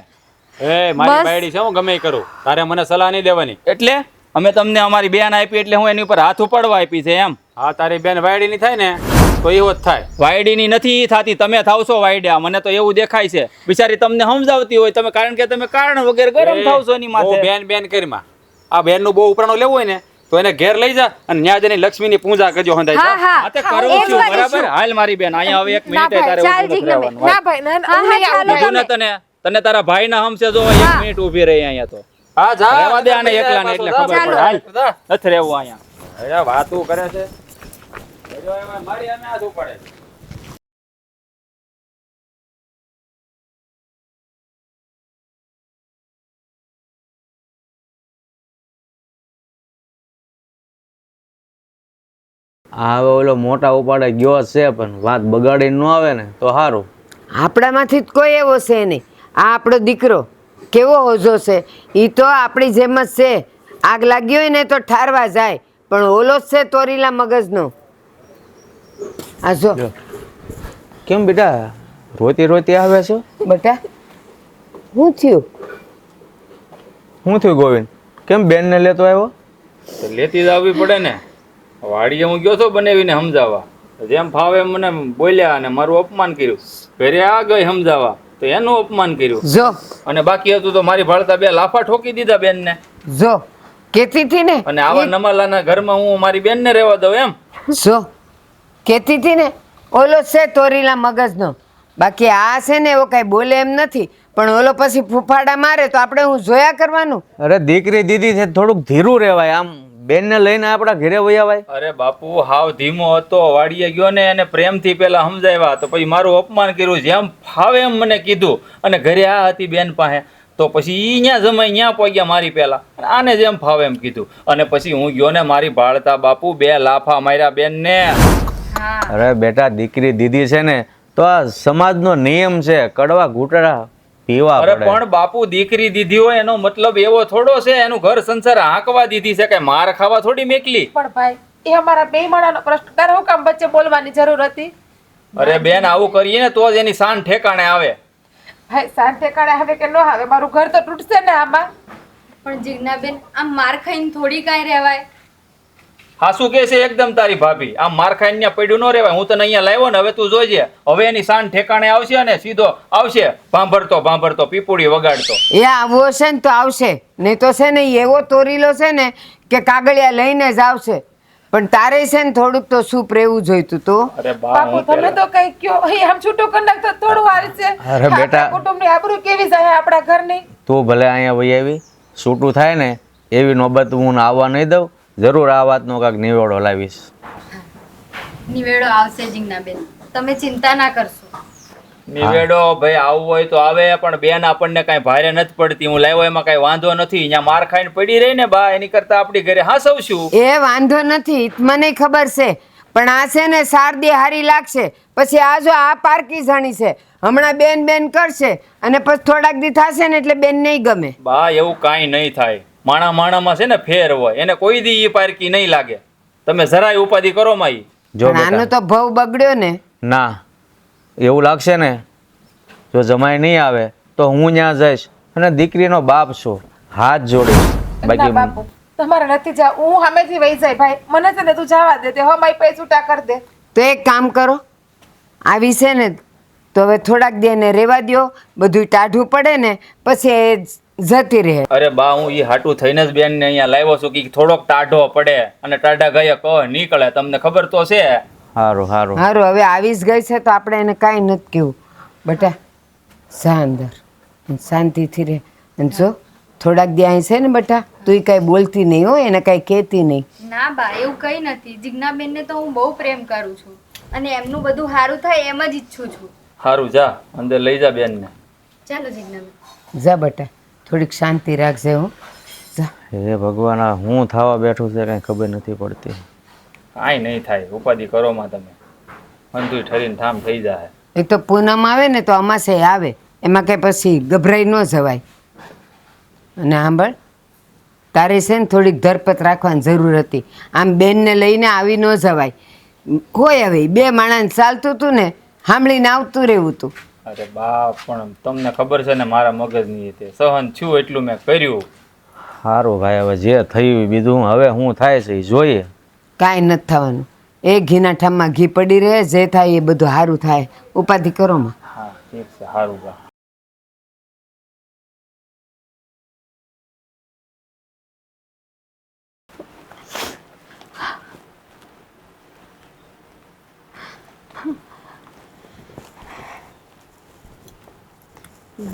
મારી બાયડી છે, હું ગમે એ કરું, તારે મને સલાહ નહીં દેવાની. એટલે અમે તમને અમારી બેન આપી એટલે હું એની ઉપર હાથ ઉપાડવા આપી છે એમ. હા તારી બેન વાયડી ની થાય ને તો એવો જ થાય. વાયડીની નથી થાતી, તમે થાવ છો વાયડા, મને તો એવું દેખાય છે. બિચારી તમને સમજાવતી હોય, તમે કારણ કે તમે કારણ વગર ગરમ થાવ છો એની બહુ માથે. બેન બેન કરીમાં આ બેનનું બહુ ઉપરાણું લેવું હોય ને તો એને ઘેર લઈ જા અને ન્યા જઈને લક્ષ્મીની પૂજા કરજો હંધાઈ. હા તે કરું છું બરાબર. હાલ મારી બેન અહીંયા હવે 1 મિનિટ તારે ઊભું નથી રહેવાનું. ના ભાઈ ના હું નહીં આવું. કીધું ને તને તારા ભાઈના હમસે જો 1 મિનિટ ઊભી રહી અહીંયા તો. હા જા રહેવા દે આને એકલાને એટલે ખબર પડે. હાલ નથી રહેવું અહીંયા. અરે વાતું કરે છે મારી અમે હાથ ઉપાડે. આ હવે ઓલો મોટા ઉપાડે ગયો છે પણ વાત બગાડીને ન આવે ને તો સારું. આપણામાંથી જ કોઈ એવો છે નહીં. આ આપણો દીકરો કેવો હોજો છે, એ તો આપણી જેમ જ છે. આગ લાગી હોય ને તો ઠારવા જાય, પણ ઓલો જ છે તોરીલા મગજનો. આ જો કેમ બેટા રોતી રોતી આવે છો? બેટા શું થયું? શું થયું ગોવિંદ? કેમ બેનને લેતો આવ્યો? તો લેતી જ આવવી પડે ને. વાડીએ હું ગયો તો બનાવીને સમજાવવા, જેમ ફાવે એમ મને બોલ્યા અને મારું અપમાન કર્યું. ઘરે આ ગઈ સમજાવવા તો એનું અપમાન કર્યું. જો અને બાકી હતું તો મારી ભાળતા 2 લાફા ઠોકી દીધા બેનને. જો કેતી હતી ને, અને આવા નમાલાના ઘરમાં હું મારી બેનને રહેવા દઉં એમ? જો કેતી હતી ને, ઓલો છે તોરીલા મગજનો. બાકી આ છે ને એવો કઈ બોલે એમ નથી, પણ ઓલો પછી ફૂફાડા મારે તો આપણે હું જોયા કરવાનું. અરે દીકરી દીદી છે, થોડુંક ધીરું રહેવાય. આમ બેનને લઈને આપણા ઘરે વહી આવાય. અરે બાપુ હાવ ધીમો હતો. વાડીએ ગયો ને એને પ્રેમથી પેલા સમજાવ્યા તો પછી મારું અપમાન કર્યું. જેમ ફાવે એમ મને કીધું. અને ઘરે આ હતી બેન પાસે તો પછી ઈ ન્યા જમાઈ ન્યા પહોંચ્યા મારી પહેલા. આને જેમ ફાવે એમ કીધું. અને પછી હું ગયો ને મારી ભાળતા બાપુ 2 લાફા માર્યા બેનને. અરે બેટા દીકરી દીદી છે ને તો આ સમાજનો નિયમ છે, કડવા ઘૂંટડા પીવા અરે પડે. પણ બાપુ દીકરી દીધી હોય એનો મતલબ એવો થોડો છે એનું ઘર સંસાર હાંકવા દીધી છે કે માર ખાવા થોડી મેકલી. પણ ભાઈ એ અમારા બે માણાનો પ્રશ્ન, તારે હું કામ વચ્ચે બોલવાની જરૂર હતી? અરે બેન આવું કરીએ ને તો જ એની શાન ઠેકાણે આવે. ભાઈ શાંતિ કાળે આવે કે ન આવે, મારું ઘર તો તૂટશે ને આમાં. પણ જીજ્ઞાબેન આમ માર ખાઈને થોડી કાંઈ રહેવાય. હાસુ કે છે એકદમ તારી ભાભી. આમ માર ખાઈને ન્યા પડ્યું ન રહેવાય. હું તને અહીંયા લાવ્યો ને હવે તું જોઈજે. હવે એની શાન ઠેકાણે આવશે અને સીધો આવશે ભાંભરતો ભાંભરતો પીપુડી વગાડતો. એ આવવો હશે ને તો આવશે, નહીં તો છે ને ઈ એવો તોરીલો છે ને કે કાગળિયા લઈને જ આવશે. પણ તારે છે ને થોડુંક તો સૂપ રહેવું જોઈતું તો. અરે બા બાપુ હું તમે પેલા તો કઈ કયો, અહીં આમ છૂટું કરી નાખતો થોડું વાર છે. અરે બેટા. કુટુંબની આબરૂ કેવી જાય આપણા ઘરની. તું ભલે અહીંયા વહી આવી, છૂટું થાય ને એવી નોબત હું આવવા નહીં દઉં. જરૂર આ વાતનો કાંઈક નિવેડો લાવીશ. નિવેડો આવશે જીજ્ઞાબેન, તમે ચિંતા ના કરશો. નિવેડો ભાઈ આવવું હોય તો આવે, પણ બેન આપણને કાંઈ ભારે નથી પડતી. હું લાવ્યો એમાં કાંઈ વાંધો નથી. અહીંયા માર ખાઈને પડી રહી ને બા એની કરતા આપણી ઘરે હાસવશું. એ વાંધો નથી, મને ખબર છે. પણ આ છે ને શારદી હારી લાગશે. પછી આ જો આ પારકી જાણી છે, હમણાં બેન બેન કરશે અને પછી થોડાક દી થશે ને એટલે બેન નહીં ગમે. બા એવું કાંઈ નહીં થાય. માણા માણામાં છે ને ફેર હોય, એને કોઈ દી ઈ પારકી નહીં લાગે. તમે જરાય ઉપાધિ કરો માં ઈ. જો પણ આનો બેટા તો ભવ બગડ્યો ને. ના એવું લાગશે ને, જો જમાઈ નહીં આવે તો હું ત્યાં જઈશ અને દીકરીનો બાપ છું, હાથ જોડીશ. ના બાકી બાપુ તમારે નથી જાવ, હું સામેથી વહી જાય. ભાઈ મને છે ને તું જવા દે, તે હમાઈ પૈ છૂટા કરી દે. તો એક કામ કરો, આવી છે ને તો હવે થોડાક દે ને રહેવા દ્યો. બધું ટાઢું પડે ને પછી એ જતી રહે. અરે બા હું ઈ હાટું થઈને જ બેન ને અહીંયા લાવ્યો છું કે થોડોક ટાઢો પડે અને ટાઢા ગયા કહ નીકળે. તમને ખબર તો છે. સારું સારું. સારું હવે આવી જ ગઈ છે તો આપણે એને કાંઈ નથી કહેવું. બેટા જા અંદર અને શાંતિથી રહે. અને જો થોડાક દી અહીં છે ને બેટા, તું કાંઈ બોલતી નહીં હો, એને કાંઈ કહેતી નહીં. ના બા એવું કંઈ નથી. જીજ્ઞાબેનને તો હું બહુ પ્રેમ કરું છું અને એમનું બધું સારું થાય એમ જ ઈચ્છું છું. સારું જા અંદર લઈ જા બેન ને. ચાલો જીજ્ઞાબેન. જા બેટા થોડીક શાંતિ રાખજે. હું જા. હે ભગવાન, આ હું થવા બેઠું છે કંઈ ખબર નથી પડતી. કાંઈ નહીં થાય, ઉપાધિ કરો માં તમે. અંધુય ઠરીને ઠામ થઈ જાય. એ તો પૂનમ આવે ને તો અમાસે આવે, એમાં કંઈ પછી ગભરાઈ ન જવાય. અને સાંભળ, તારે છે ને થોડીક ધરપત રાખવાની જરૂર હતી. આમ બેનને લઈને આવી ન જવાય. કોઈ હવે 2 માણસને ચાલતું હતું ને સાંભળીને આવતું રહેવું હતું. અરે બા પણ તમને ખબર છે ને મારા મગજની રીતે સહન છું એટલું મેં કર્યું. સારું ભાઈ, હવે જે થયું બીજું હવે હું થાય છે એ જોઈએ. કાંઈ નથી થવાનું. એ ઘીના ઠામમાં ઘી પડી રહે, જે થાય એ બધું સારું થાય. ઉપાધિ કરો માં. હા ઠીક છે, સારું બા.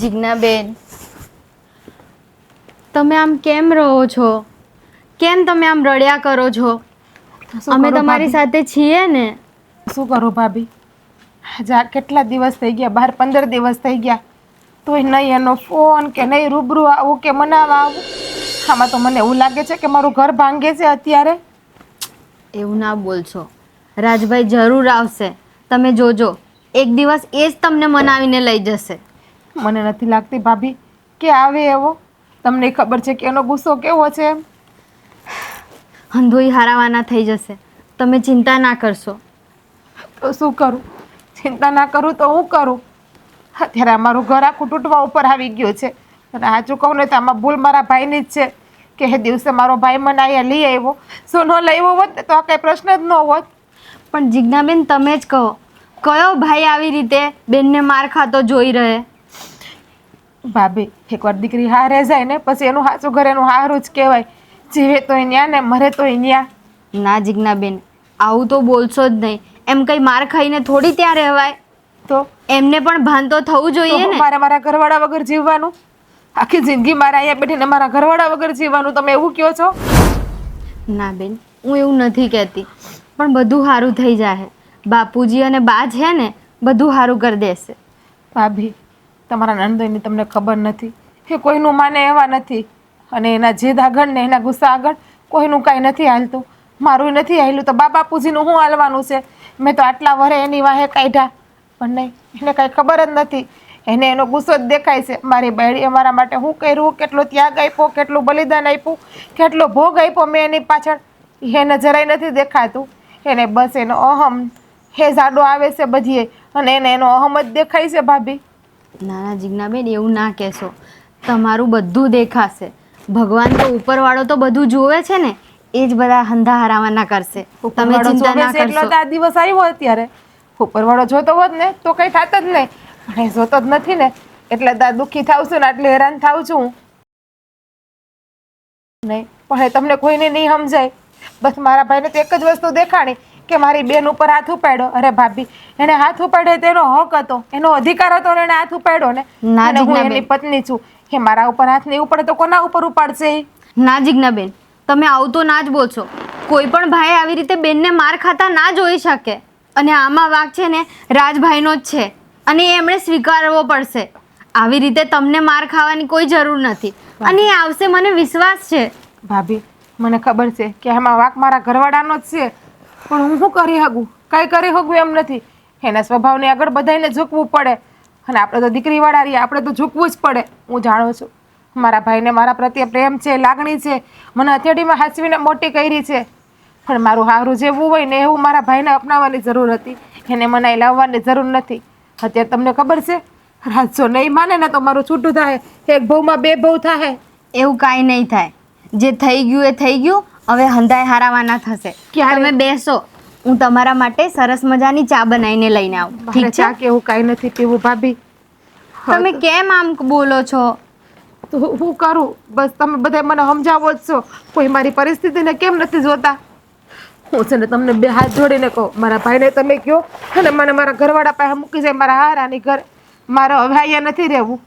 જીજ્ઞાબેન, તમે આમ કેમ રહો છો? કેમ તમે આમ રડ્યા કરો છો? શું અમે કરું તમારી ભાભી? સાથે છીએ ને. શું કરું ભાભી? જા કેટલા દિવસ થઈ ગયા, 12-15 દિવસ થઈ ગયા, તોય નહીં એનો ફોન કે નહીં રૂબરૂ આવું કે મનાવા આવું. આમાં તો મને એવું લાગે છે કે મારું ઘર ભાંગે છે અત્યારે. એવું ના બોલશો. રાજભાઈ જરૂર આવશે, તમે જોજો. એક દિવસ એ જ તમને મનાવીને લઈ જશે. મને નથી લાગતી ભાભી કે આવે એવો. તમને ખબર છે કે એનો ગુસ્સો કેવો છે એમ. હંધોઈ હારાવાના થઈ જશે. તમે ચિંતા ના કરશો. તો શું કરું? ચિંતા ના કરું તો હું કરું? અત્યારે અમારું ઘર આખું તૂટવા ઉપર આવી ગયું છે. અને સાચું કહું ને તો આમાં ભૂલ મારા ભાઈની જ છે કે એ દિવસે મારો ભાઈ મને અહીંયા લઈ આવ્યો. શું ન લઈ આવ્યો હોત ને તો આ કંઈ પ્રશ્ન જ ન હોત. પણ જીજ્ઞાબેન, તમે જ કહો, કયો ભાઈ આવી રીતે બેનને માર ખાતો જોઈ રહે? ભાભી, એકવાર દીકરી હારે જાય ને પછી એનું સાચું ઘર એનું હારું જ કહેવાય. જીવે તો ન્યા ને મરે તો ન્યા. ના જીજ્ઞાબેન, આવું તો બોલશો જ નહીં. એમ કઈ માર ખાઈને થોડી ત્યાં રહેવાય. તો એમને પણ ભાન તો થવું જોઈએ ને. મારે મારા ઘરવાળા વગર જીવવાનું? આખી જિંદગી મારે અહીંયા બેઠીને મારા ઘરવાળા વગર જીવવાનું તમે એવું કહો છો? ના બેન, હું એવું નથી કહેતી, પણ બધું સારું થઈ જાય. બાપુજી અને બા છે ને, બધું સારું કરી દેશે. ભાભી, તમારા નંદોઈની તમને ખબર નથી, એ કોઈનું માને એવા નથી. અને એના જીદ આગળ ને એના ગુસ્સા આગળ કોઈનું કાંઈ નથી હાલતું. મારું નથી હાલ્યું તો બા બાપુજીનું શું હાલવાનું છે? મેં તો આટલા વરે એની વાહે કાઢ્યા, પણ નહીં, એને કાંઈ ખબર જ નથી. એને એનો ગુસ્સો જ દેખાય છે. મારી બાયડી અમારા માટે શું કર્યું, કેટલો ત્યાગ આપ્યો, કેટલું બલિદાન આપ્યું, કેટલો ભોગ આપ્યો મેં એની પાછળ, એને જરાય નથી દેખાતું. એને બસ એનો અહમ હે જાડો આવે છે બધીએ, અને એને એનો અહમ જ દેખાય છે ભાભી. ના ના જીજ્ઞાબેન, એવું ના કહેશો. તમારું બધું દેખાશે. ભગવાન તો ઉપરવાળો તો બધું જોવે છે ને, એ જ બધા હંધા હારાવાના કરશે. તમે ઉપરવાળો ચિંતા જોવે ના છે એટલો કરશો. તો આ દિવસ આવ્યો અત્યારે. ઉપરવાળો જોતો હોત ને તો કઈ થાત જ નહીં, પણ એ જોતો જ નથી ને, એટલે તો આ દુઃખી થાવ છું ને, એટલે હેરાન થાવ છું હું. નહીં, પણ એ તમને કોઈને નહીં સમજાય. બસ મારા ભાઈને તો એક જ વસ્તુ દેખાણી કે મારી બેન ઉપર હાથ ઉપાડ્યો. અરે ભાભી, એને હાથ ઉપાડ્યો તેનો હક હતો, એનો અધિકાર હતો ને એને હાથ ઉપાડ્યો ને. ના અને હું જીજ્ઞાબેન. એની પત્ની છું. એ મારા ઉપર હાથ નહીં ઉપાડે તો કોના ઉપર ઉપાડશે એ? ના જીજ્ઞાબેન, તમે આવું તો ના જ બોલશો. કોઈ પણ ભાઈ આવી રીતે બેનને માર ખાતા ના જોઈ શકે. અને આમાં વાંક છે ને રાજભાઈનો જ છે, અને એ એમણે સ્વીકારવો પડશે. આવી રીતે તમને માર ખાવાની કોઈ જરૂર નથી, અને એ આવશે, મને વિશ્વાસ છે. ભાભી, મને ખબર છે કે આમાં વાંક મારા ઘરવાળાનો જ છે, પણ હું શું કરી શકું? કાંઈ કરી શકું એમ નથી. એના સ્વભાવને આગળ બધાને ઝૂકવું પડે, અને આપણે તો દીકરીવાળા રહીએ, આપણે તો ઝૂકવું જ પડે. હું જાણું છું મારા ભાઈને મારા પ્રત્યે પ્રેમ છે, લાગણી છે, મને હથેળીમાં હાંચવીને મોટી કરી છે, પણ મારું હારું જેવું હોય ને એવું મારા ભાઈને અપનાવવાની જરૂર હતી. એને મનાઈ લાવવાની જરૂર નથી. અત્યારે તમને ખબર છે, રાત જો નહીં માને ને તો મારું છૂટું થાય, એક ભવમાં બે ભવ થાય. એવું કાંઈ નહીં થાય. જે થઈ ગયું એ થઈ ગયું. હવે હંધાય હારાવાના થશે. ક્યારે? તમે બેસો, હું તમારા માટે સરસ મજાની ચા બનાવીને લઈને આવું. મારે ઠીક ચા છે? કે એવું કાંઈ નથી પીવું ભાભી. તમે કેમ આમ બોલો છો? તો હું કરું? બસ તમે બધા મને સમજાવો જ છો. કોઈ મારી પરિસ્થિતિને કેમ નથી જોતા? હું છે ને તમને બે હાથ જોડીને કહું, મારા ભાઈને તમે કહો અને મને મારા ઘરવાળા પાસે મૂકી જાય, મારા હારાની ઘર. મારે હવે અહીંયા નથી રહેવું.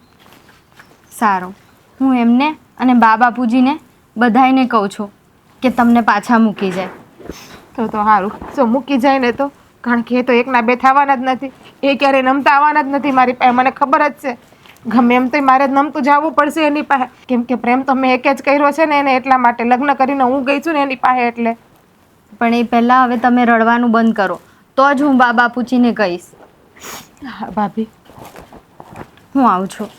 સારું, હું એમને અને બા બાપુજીને બધાયને કહું છું કે તમને પાછા મૂકી જાય. તો સારું, જો મૂકી જાય ને તો, કારણ કે એ તો એકના બે થવાના જ નથી. એ ક્યારેય નમતા આવવાના જ નથી મારી પાસે, મને ખબર જ છે. ગમે એમ તો મારે જ નમતું જવું પડશે એની પાસે, કેમ કે પ્રેમ તો મેં એક જ કર્યો છે ને એને, એટલા માટે લગ્ન કરીને હું ગઈ છું ને એની પાસે એટલે. પણ એ પહેલાં હવે તમે રડવાનું બંધ કરો, તો જ હું બા બાપુજીને કહીશ. હા ભાભી, હું આવું છું.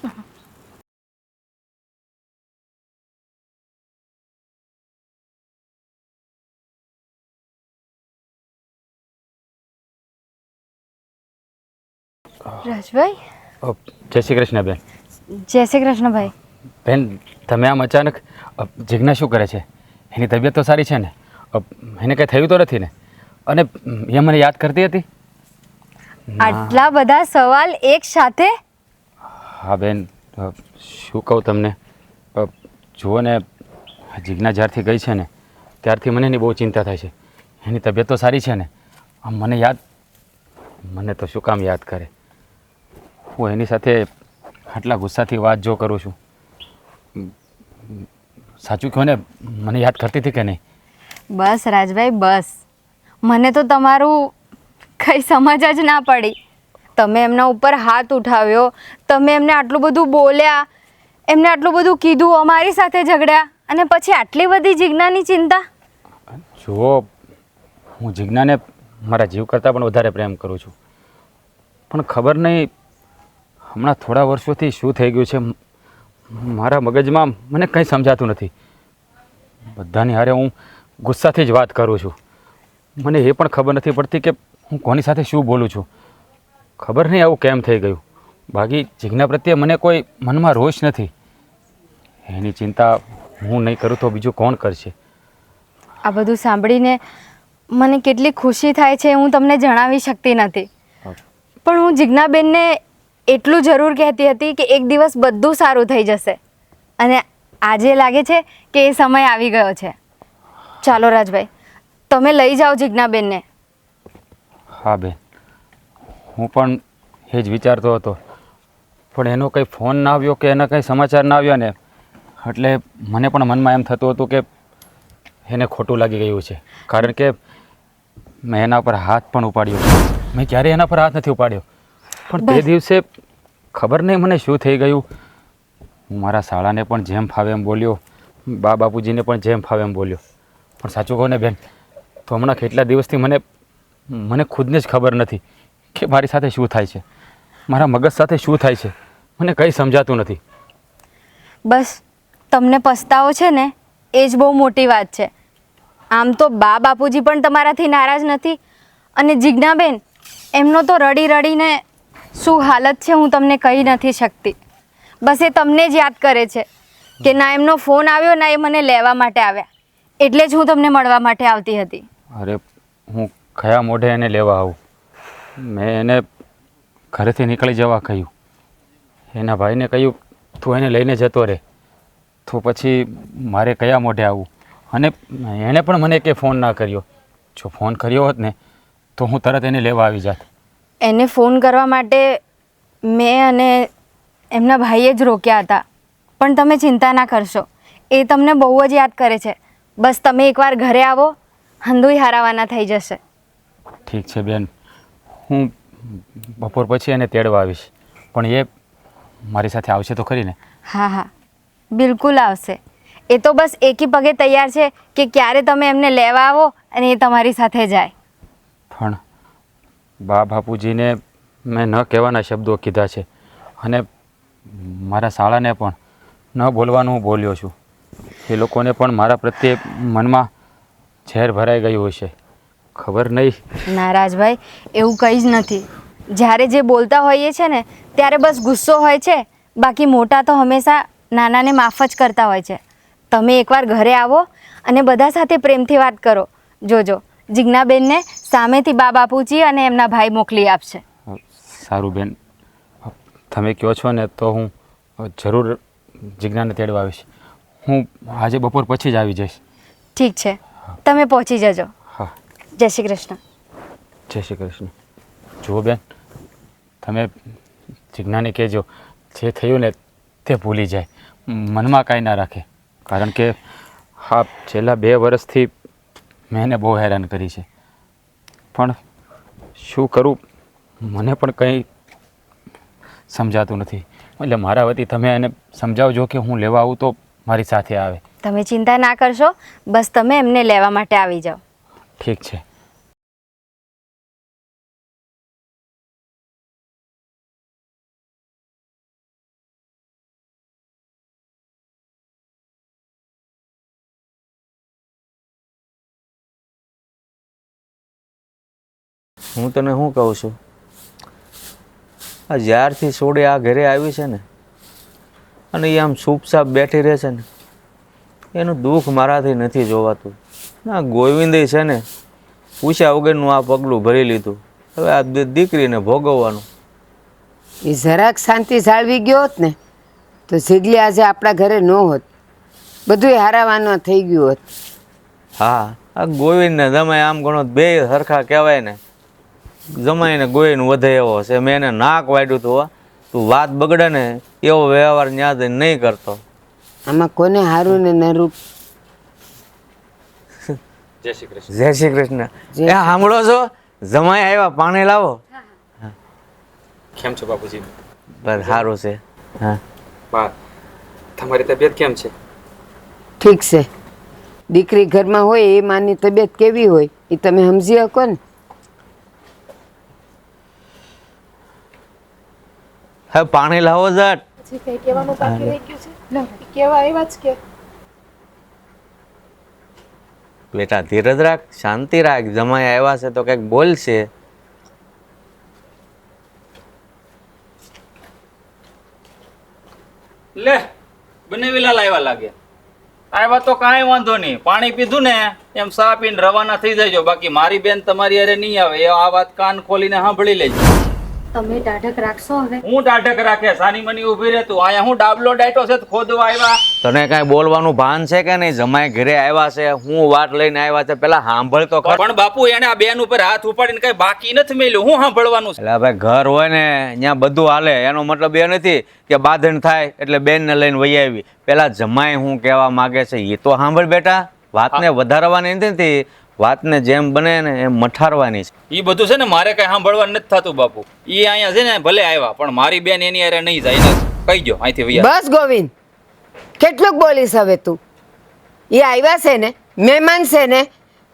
રાજભાઈ, જય શ્રી કૃષ્ણ બેન. જય શ્રી કૃષ્ણ ભાઈ. બેન, તમે આમ અચાનક જિજ્ઞા શું કરે છે? એની તબિયત તો સારી છે ને? એને કંઈ થયું તો નથી ને? અને એ મને યાદ કરતી હતી? આટલા બધા સવાલ એક સાથે? હા બેન, શું કહું તમને, જુઓ ને, જીજ્ઞા જ્યારથી ગઈ છે ને ત્યારથી મને એની બહુ ચિંતા થાય છે. એની તબિયત તો સારી છે ને, આમ મને તો શું કામ યાદ કરે? હું એની સાથે આટલા ગુસ્સાથી વાત જો કરું છું, સાચું કહો ને, મને યાદ કરતી હતી કે નહીં? બસ રાજભાઈ બસ, મને તો તમારું કંઈ સમજ જ ના પડી. તમે એમના ઉપર હાથ ઉઠાવ્યો, તમે એમને આટલું બધું બોલ્યા, એમને આટલું બધું કીધું, અમારી સાથે ઝઘડ્યા, અને પછી આટલી બધી જીજ્ઞાની ચિંતા. જુઓ, હું જીજ્ઞાને મારા જીવ કરતાં પણ વધારે પ્રેમ કરું છું, પણ ખબર નહીં હમણાં થોડા વર્ષોથી શું થઈ ગયું છે, મારા મગજમાં મને કંઈ સમજાતું નથી. બધાની હારે હું ગુસ્સાથી જ વાત કરું છું. મને એ પણ ખબર નથી પડતી કે હું કોની સાથે શું બોલું છું. ખબર નહીં આવું કેમ થઈ ગયું. બાકી જીજ્ઞા પ્રત્યે મને કોઈ મનમાં રોષ નથી. એની ચિંતા હું નહીં કરું તો બીજું કોણ કરશે? આ બધું સાંભળીને મને કેટલી ખુશી થાય છે હું તમને જણાવી શકતી નથી. પણ હું જીજ્ઞાબેનને એટલું જરૂર કહેતી હતી કે એક દિવસ બધું સારું થઈ જશે, અને આજે લાગે છે કે એ સમય આવી ગયો છે. ચાલો રાજભાઈ, તમે લઈ જાઓ જીજ્ઞાબેનને. હા બેન, હું પણ એ જ વિચારતો હતો, પણ એનો કંઈ ફોન ના આવ્યો કે એના કંઈ સમાચાર ના આવ્યા ને એટલે મને પણ મનમાં એમ થતું હતું કે એને ખોટું લાગી ગયું છે. કારણ કે મેં એના પર હાથ પણ ઉપાડ્યો. મેં ક્યારેય એના પર હાથ નથી ઉપાડ્યો, પણ તે દિવસે ખબર નહીં મને શું થઈ ગયું. હું મારા શાળાને પણ જેમ ફાવે એમ બોલ્યો, બાપુજીને પણ જેમ ફાવે એમ બોલ્યો. પણ સાચું કહું ને બેન, તો હમણાં કેટલા દિવસથી મને ખુદને જ ખબર નથી કે મારી સાથે શું થાય છે, મારા મગજ સાથે શું થાય છે. મને કંઈ સમજાતું નથી. બસ તમને પસ્તાવો છે ને એ જ બહુ મોટી વાત છે. આમ તો બાપુજી પણ તમારાથી નારાજ નથી, અને જીજ્ઞાબેન એમનો તો રડી રડીને શું હાલત છે હું તમને કહી નથી શકતી. બસ એ તમને જ યાદ કરે છે કે ના એમનો ફોન આવ્યો ના એ મને લેવા માટે આવ્યા, એટલે જ હું તમને મળવા માટે આવતી હતી. અરે હું કયા મોઢે એને લેવા આવું? મેં એને ઘરેથી નીકળી જવા કહ્યું. એના ભાઈને કહ્યું તું એને લઈને જતો રહે. તો પછી મારે કયા મોઢે આવવું? અને એણે પણ મને કે ફોન ના કર્યો. જો ફોન કર્યો હોત ને તો હું તરત એને લેવા આવી જાત. એને ફોન કરવા માટે મેં અને એમના ભાઈએ જ રોક્યા હતા. પણ તમે ચિંતા ના કરશો, એ તમને બહુ જ યાદ કરે છે. બસ તમે એકવાર ઘરે આવો, હંધુય હારાવાના થઈ જશે. ઠીક છે બેન, હું બપોર પછી એને તેડવા આવીશ. પણ એ મારી સાથે આવશે તો ખરી ને? હા હા, બિલકુલ આવશે. એ તો બસ એકી પગે તૈયાર છે કે ક્યારે તમે એમને લેવા આવો અને એ તમારી સાથે જાય. પણ બાપુજીને મેં ન કહેવાના શબ્દો કીધા છે, અને મારા શાળાને પણ ન બોલવાનું બોલ્યો છું. એ લોકોને પણ મારા પ્રત્યે મનમાં ઝેર ભરાઈ ગયું હશે, ખબર નહીં. ના રાજભાઈ, એવું કંઈ જ નથી. જ્યારે જે બોલતા હોઈએ છે ને ત્યારે બસ ગુસ્સો હોય છે, બાકી મોટા તો હંમેશા નાનાને માફ જ કરતા હોય છે. તમે એકવાર ઘરે આવો અને બધા સાથે પ્રેમથી વાત કરો. જોજો જીજ્ઞાબેનને સામેથી બાપુજી અને એમના ભાઈ મોકલી આપશે. સારું બેન, તમે કહો છો ને તો હું જરૂર જીજ્ઞાને તેડવા આવીશ. હું આજે બપોર પછી જ આવી જઈશ. ઠીક છે, તમે પહોંચી જજો. હા, જય શ્રી કૃષ્ણ. જય શ્રી કૃષ્ણ. જુઓ બેન, તમે જીજ્ઞાને કહેજો જે થયું ને તે ભૂલી જાય, મનમાં કાંઈ ના રાખે. કારણ કે હા, છેલ્લા 2 વર્ષથી મેં એને બહુ હેરાન કરી છે. પણ શું કરું મને પણ કંઈ સમજાતું નથી. એટલે મારા વતી તમે એને સમજાવજો કે હું લેવા આવું તો મારી સાથે આવે. તમે ચિંતા ના કરશો, બસ તમે એમને લેવા માટે આવી જાઓ. ઠીક છે. હું તને શું કહું છું, આ જ્યારથી સોડી આ ઘરે આવી છે ને અને એ આમ ચૂપચાપ બેઠી રહે છે ને એનું દુઃખ મારાથી નથી જોવાતું. આ ગોવિંદે છે ને પૂછ્યા વગરનું આ પગલું ભરી લીધું. હવે આ દીકરીને ભોગવવાનું. એ જરાક શાંતિ જાળવી ગયો હોત ને તો ઝીગલી આજે આપણા ઘરે ન હોત, બધુંય હારાવાનું થઈ ગયું હોત. હા, આ ગોવિંદ ને જમાઈ આમ ગણો બે સરખા કહેવાય ને. જમાઈ ને ગોવિંદ વધે એવો છે. મેં એને નાક વાડ્યું હતું, હો. તું વાત બગડે ને એવો વ્યવહાર ન્યા જઈને નહીં કરતો. આમાં કોને હારું ને નરું? જય શ્રી કૃષ્ણ. જય શ્રી કૃષ્ણ. એ સાંભળો છો? જમાઈ આવ્યા, પાણી લાવો. કેમ છો બાપુજી? બસ સારું છે. હા, બા તમારી તબિયત કેમ છે? ઠીક છે. દીકરી ઘરમાં હોય એ માની તબિયત કેવી હોય એ તમે સમજી શકો ને. હવે પાણી લાવો જટ. પછી કઈ કહેવાનું બાકી રહી ગયું છે? ના, કેવા આવ્યા જ કે બેટા ધીરજ રાખ, શાંતિ રાખ. જમાઈ આવ્યા છે તો કંઈક બોલશે. લે બનેવીલા લાવ્યા લાગે. આવ્યા તો કાંઈ વાંધો નહીં. પાણી પીધું ને એમ સા પીને રવાના થઈ જજો. બાકી મારી બેન તમારી હારે નહીં આવે. એ આ વાત કાન ખોલીને સાંભળી લેજો. તમે ટાઢક રાખશો હવે? હું ટાઢક રાખે સાની મની ઊભી રહેતું. અહીંયા હું ડાબલો ડાયટો છે તો ખોદવા આવ્યા. તને કાંઈ બોલવાનું ભાન છે કે નહીં? જમાઈ ઘરે આવ્યા છે, હું વાત લઈને આવ્યા છે, પેલા સાંભળ તો ખરો. પણ બાપુ એને આ બેન ઉપર હાથ ઉપાડીને કઈ બાકી નથી મેલ્યું. હું સાંભળવાનું છે? એટલે ભાઈ ઘર હોય ને ત્યાં બધું હાલે. એનો મતલબ એ નથી કે બાંધણ થાય એટલે બેનને લઈને વહી આવી. પેલા જમાઈ હું કહેવા માંગે છે એ તો સાંભળ બેટા. વાતને વધારવાની નથી, વાતને જેમ બને ને એમ મઠારવાની છે. એ બધું છે ને મારે કઈ સાંભળવાનું નથી થતું બાપુ. એ અહીંયા છે ને ભલે આવ્યા પણ મારી બેન એની હારે નહીં જાય. એને કહી દો અહીંથી વહી બસ ગોવિંદ, કેટલુંક બોલીશ હવે તું? એ આવ્યા છે ને, મહેમાન છે ને,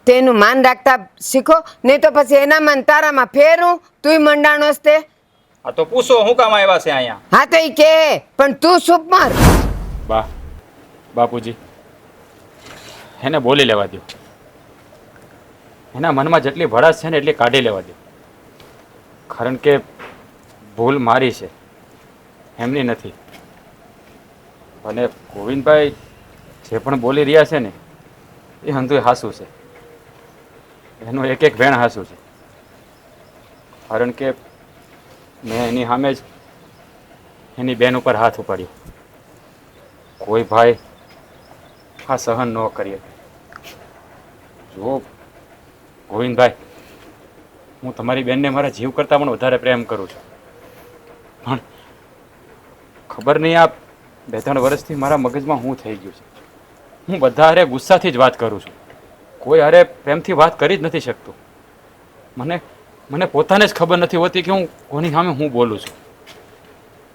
તેનું માન રાખતા શીખો. નહીં તો પછી એના માન તારામાં ફેરું, તુંય મંડાણો તે. આ તો પૂછો હું કામ આવ્યા છે અહીંયા. હા તો એ કે, પણ તું ચૂપ માર. બા બાપુજી એને બોલી લેવા દો. એના મનમાં જેટલી ભડાશ છે ને એટલી કાઢી લેવા દો. કારણ કે ભૂલ મારી છે, એમની નથી. અને ગોવિંદભાઈ જે પણ બોલી રહ્યા છે ને એ હંધુય હાસું છે. એનું એક એક વેણ હાસું છે. કારણ કે મેં એની સામે જ એની બેન ઉપર હાથ ઉપાડ્યો. કોઈ ભાઈ આ સહન ન કરી શકે. જો ગોવિંદભાઈ, હું તમારી બેનને મારા જીવ કરતાં પણ વધારે પ્રેમ કરું છું. પણ ખબર નહીં આ 2-3 વર્ષથી મારા મગજમાં શું થઈ ગયું છે. હું બધા હારે ગુસ્સાથી જ વાત કરું છું. કોઈ હારે પ્રેમથી વાત કરી જ નથી શકતો. મને પોતાને જ ખબર નથી હોતી કે હું કોની સામે હું બોલું છું.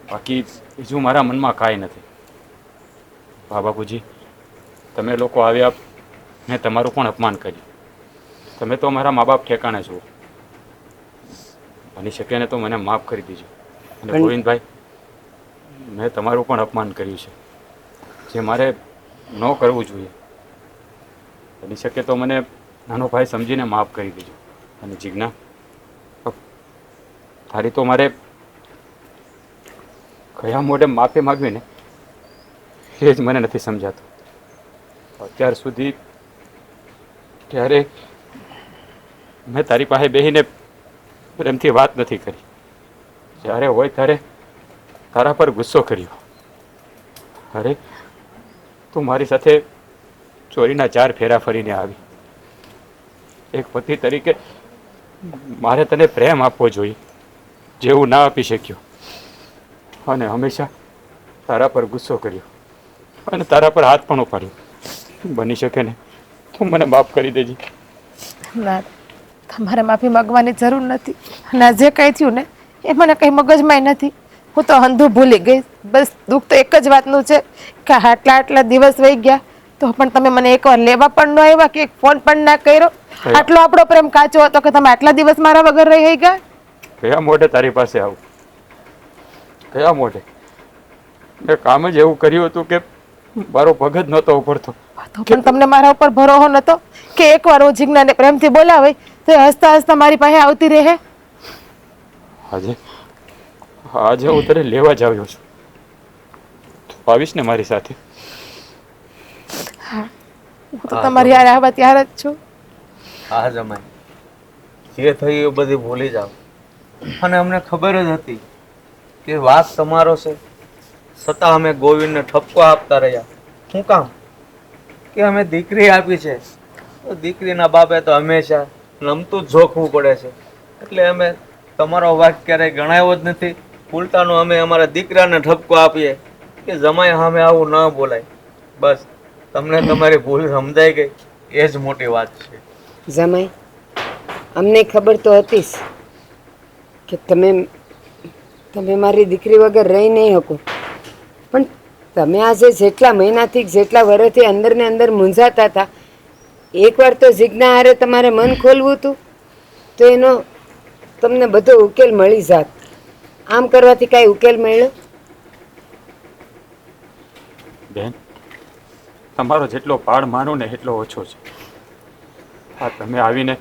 બાકી બીજું મારા મનમાં કાંઈ નથી. બાપુજી, તમે લોકો આવ્યા, મેં તમારું પણ અપમાન કર્યું. તમે તો મારા મા બાપ ઠેકાણે છો. બની શકે ને તો મને માફ કરી દીજો. અને ગોવિંદભાઈ, મેં તમારું પણ અપમાન કર્યું છે જે મારે ન કરવું જોઈએ. બની શકે તો મને નાનો ભાઈ સમજીને માફ કરી દેજો. અને જીજ્ઞા, તારી તો મારે કયા મોઢે માફી માગવી ને એ જ મને નથી સમજાતું. અત્યાર સુધી ત્યારે મેં તારી પાસે બેસીને પ્રેમથી વાત નથી કરી. જ્યારે હોય ત્યારે તારા પર ગુસ્સો કર્યો. અરે તું મારી સાથે ચોરીના 4 ફેરા ફરીને આવી. એક પતિ તરીકે મારે તને પ્રેમ આપવો જોઈએ જેવું ના આપી શક્યો. અને હંમેશા તારા પર ગુસ્સો કર્યો અને તારા પર હાથ પણ ઉપાડ્યો. બની શકે ને તું મને માફ કરી દેજે. ના, તમારે માફી માંગવાની જરૂર નથી. અને આ જે કંઈ થયું ને એ મને કંઈ મગજમાં નથી. હું તો અંધું ભૂલી ગઈ. બસ દુઃખ તો એક જ વાતનું છે કે આટલા દિવસ વહી ગયા તો પણ તમે મને એકવાર લેવા પણ ન આવ્યા કે એક ફોન પણ ના કર્યો. આટલો આપણો પ્રેમ કાચો હતો કે તમે આટલા દિવસ મારા વગર રહી ગયા. કયા મોઢે તારી પાસે આવું? કયા મોઢે? મેં કામ જ એવું કર્યું હતું કે મારો પગ જ નહોતો ઉપડતો. તો પણ તમને મારા ઉપર ભરોસો નતો કે એકવાર હું જીજ્ઞાને પ્રેમથી બોલાવે તો એ હસતા હસતા મારી પાસે આવતી રહે. આજે હું તને લેવા જ આવ્યો છું. તું આવીશ ને મારી સાથે? હા, હું તો તમારી યાર આવા ત્યારે જ છું. હા જમાઈ, જે થયું એ બધી ભૂલી જાઓ. અને અમને ખબર જ હતી કે વાત તમારો છે, છતાં અમે ગોવિંદને ઠપકો આપતા રહ્યા. શું કામ? કે અમે દીકરી આપી છે, તો દીકરીના બાપે તો હંમેશા નમતું જ જોખવું પડે છે. એટલે અમે તમારો વાત ક્યારેય ગણાયો જ નથી. ઉલટાનું અમે અમારા દીકરાને ઠપકો આપીએ કે જમાઈ સામે આવું ન બોલાય. બસ તમને તમારી ભૂલ સમજાઈ ગઈ, એ જ મોટી વાત છે. જમાઈ, અમને ખબર તો હતી જ કે તમે મારી દીકરી વગર રહી નહીં શકો, પણ તમે આજે જેટલા મહિનાથી જેટલા વર્ષથી અંદર ને અંદર મૂંઝાતા હતા, એકવાર તો જીજ્ઞા હારે તમારે મન ખોલવું હતું તો એનો તમને બધો ઉકેલ મળી જાત. આમ કરવાથી કાંઈ ઉકેલ મળ્યો? બેન, તમારો જેટલો પાડ માનું ને એટલો ઓછો છે. હા, તમે આવીને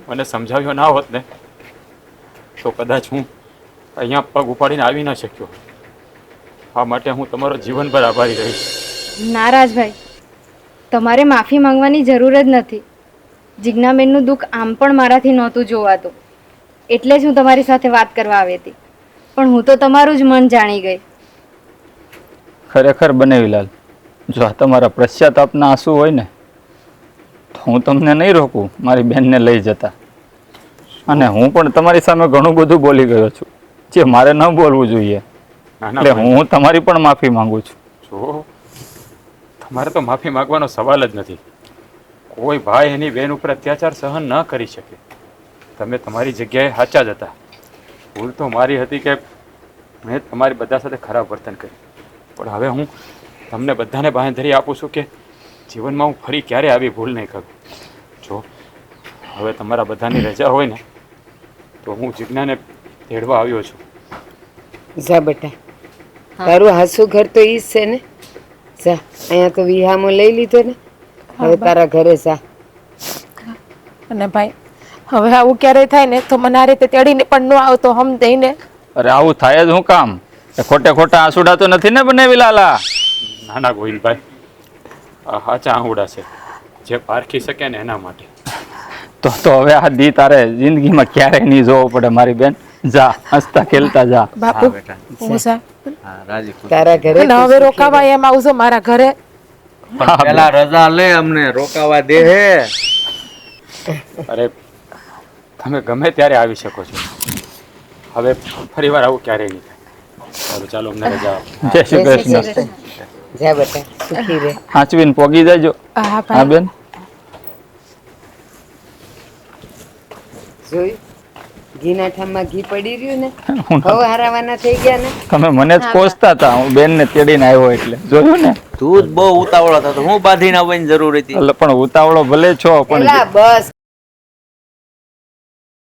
મને સમજાવ્યો ના હોત ને તો કદાચ હું અહીંયા પગ ઉપાડીને આવી ન શક્યો. આ માટે હું તમારો જીવનભર આભારી રહીશ. ના રાજભાઈ, તમારે માફી માંગવાની જરૂર જ નથી. જિજ્ઞાબેનનું દુઃખ આમ પણ મારાથી નહોતું જોવાતું, એટલે જ હું તમારી સાથે વાત કરવા આવી હતી. પણ હું તો તમારું જ મન જાણી ગઈ. ખરેખર બનેવીલાલ, જો આ તમારા પશ્ચાતાપના આંસુ હોય ને તો હું તમને નહીં રોકું મારી બેનને લઈ જતા. અને હું પણ તમારી સામે ઘણું બધું બોલી ગયો છું જે મારે ન બોલવું જોઈએ. ના ના એટલે હું તમારી પણ માફી માંગુ છું. જો તમારે તો માફી માંગવાનો સવાલ જ નથી. કોઈ ભાઈ એની બેન ઉપર અત્યાચાર સહન ન કરી શકે. તમે તમારી જગ્યાએ સાચા જ હતા. ભૂલ તો મારી હતી કે મેં તમારી બધા સાથે ખરાબ વર્તન કર્યું. પણ હવે હું તમને બધાને બાંહેધરી આપું છું કે જીવનમાં હું ફરી ક્યારે આવી ભૂલ નહીં કરું. જો હવે તમારા બધાની રજા હોય ને તો હું જિજ્ઞાને તેડવા આવ્યો છું. જા બેટા, તારું હાસુ ઘર તો ઈ જ છે ને. જા, અહીંયા તો વિહામો લઈ લીધો ને, હવે તારા ઘરે જા. અને ભાઈ, હવે આવું ક્યારેય થાય ને તો મને આ રીતે તેડીને પણ ન આવતો હમ દઈને. અરે આવું થાય જ હું કામ? એ ખોટે ખોટા આંસુડા તો નથી ને બનેવીલાલા? ના ના ગોવિંદભાઈ, આ સાચા આંગુડા છે જે પારખી શકે ને એના માટે. તો હવે આ દી તારે જિંદગીમાં ક્યારેય નહીં જોવો પડે મારી બેન. જા, હસતા ખેલતા જા. બાપુ, બેટા. હું સા હા, રાજી ખુશ. તારા ઘરે અને હવે રોકાવા એમ આવજો મારા ઘરે. પણ પેલા રજા લે, અમને રોકાવા દે હે. અરે તમે ગમે ત્યારે આવી શકો છો. હવે ફરી વાર આવું ક્યારેય નહીં થાય. સારું, ચાલો અમને રજા આપો. જય શ્રી કૃષ્ણ. જા બેટા, સુખી રહે. હાંચવીને પોગી જાજો. હા હા ભાઈ, બેન. જોયું, ઘીના ઠામમાં ઘી પડી રહ્યું ને, હવે હારાવાના થઈ ગયા ને. તમે મને જ કોસતા હતા, હું બેન ને તેડીને આવ્યો એટલે જોયું ને. તું જ બહુ ઉતાવળો થતો, હું બાંધીને આવવાની જરૂર હતી. એટલે પણ ઉતાવળો ભલે છો પણ એલા બસ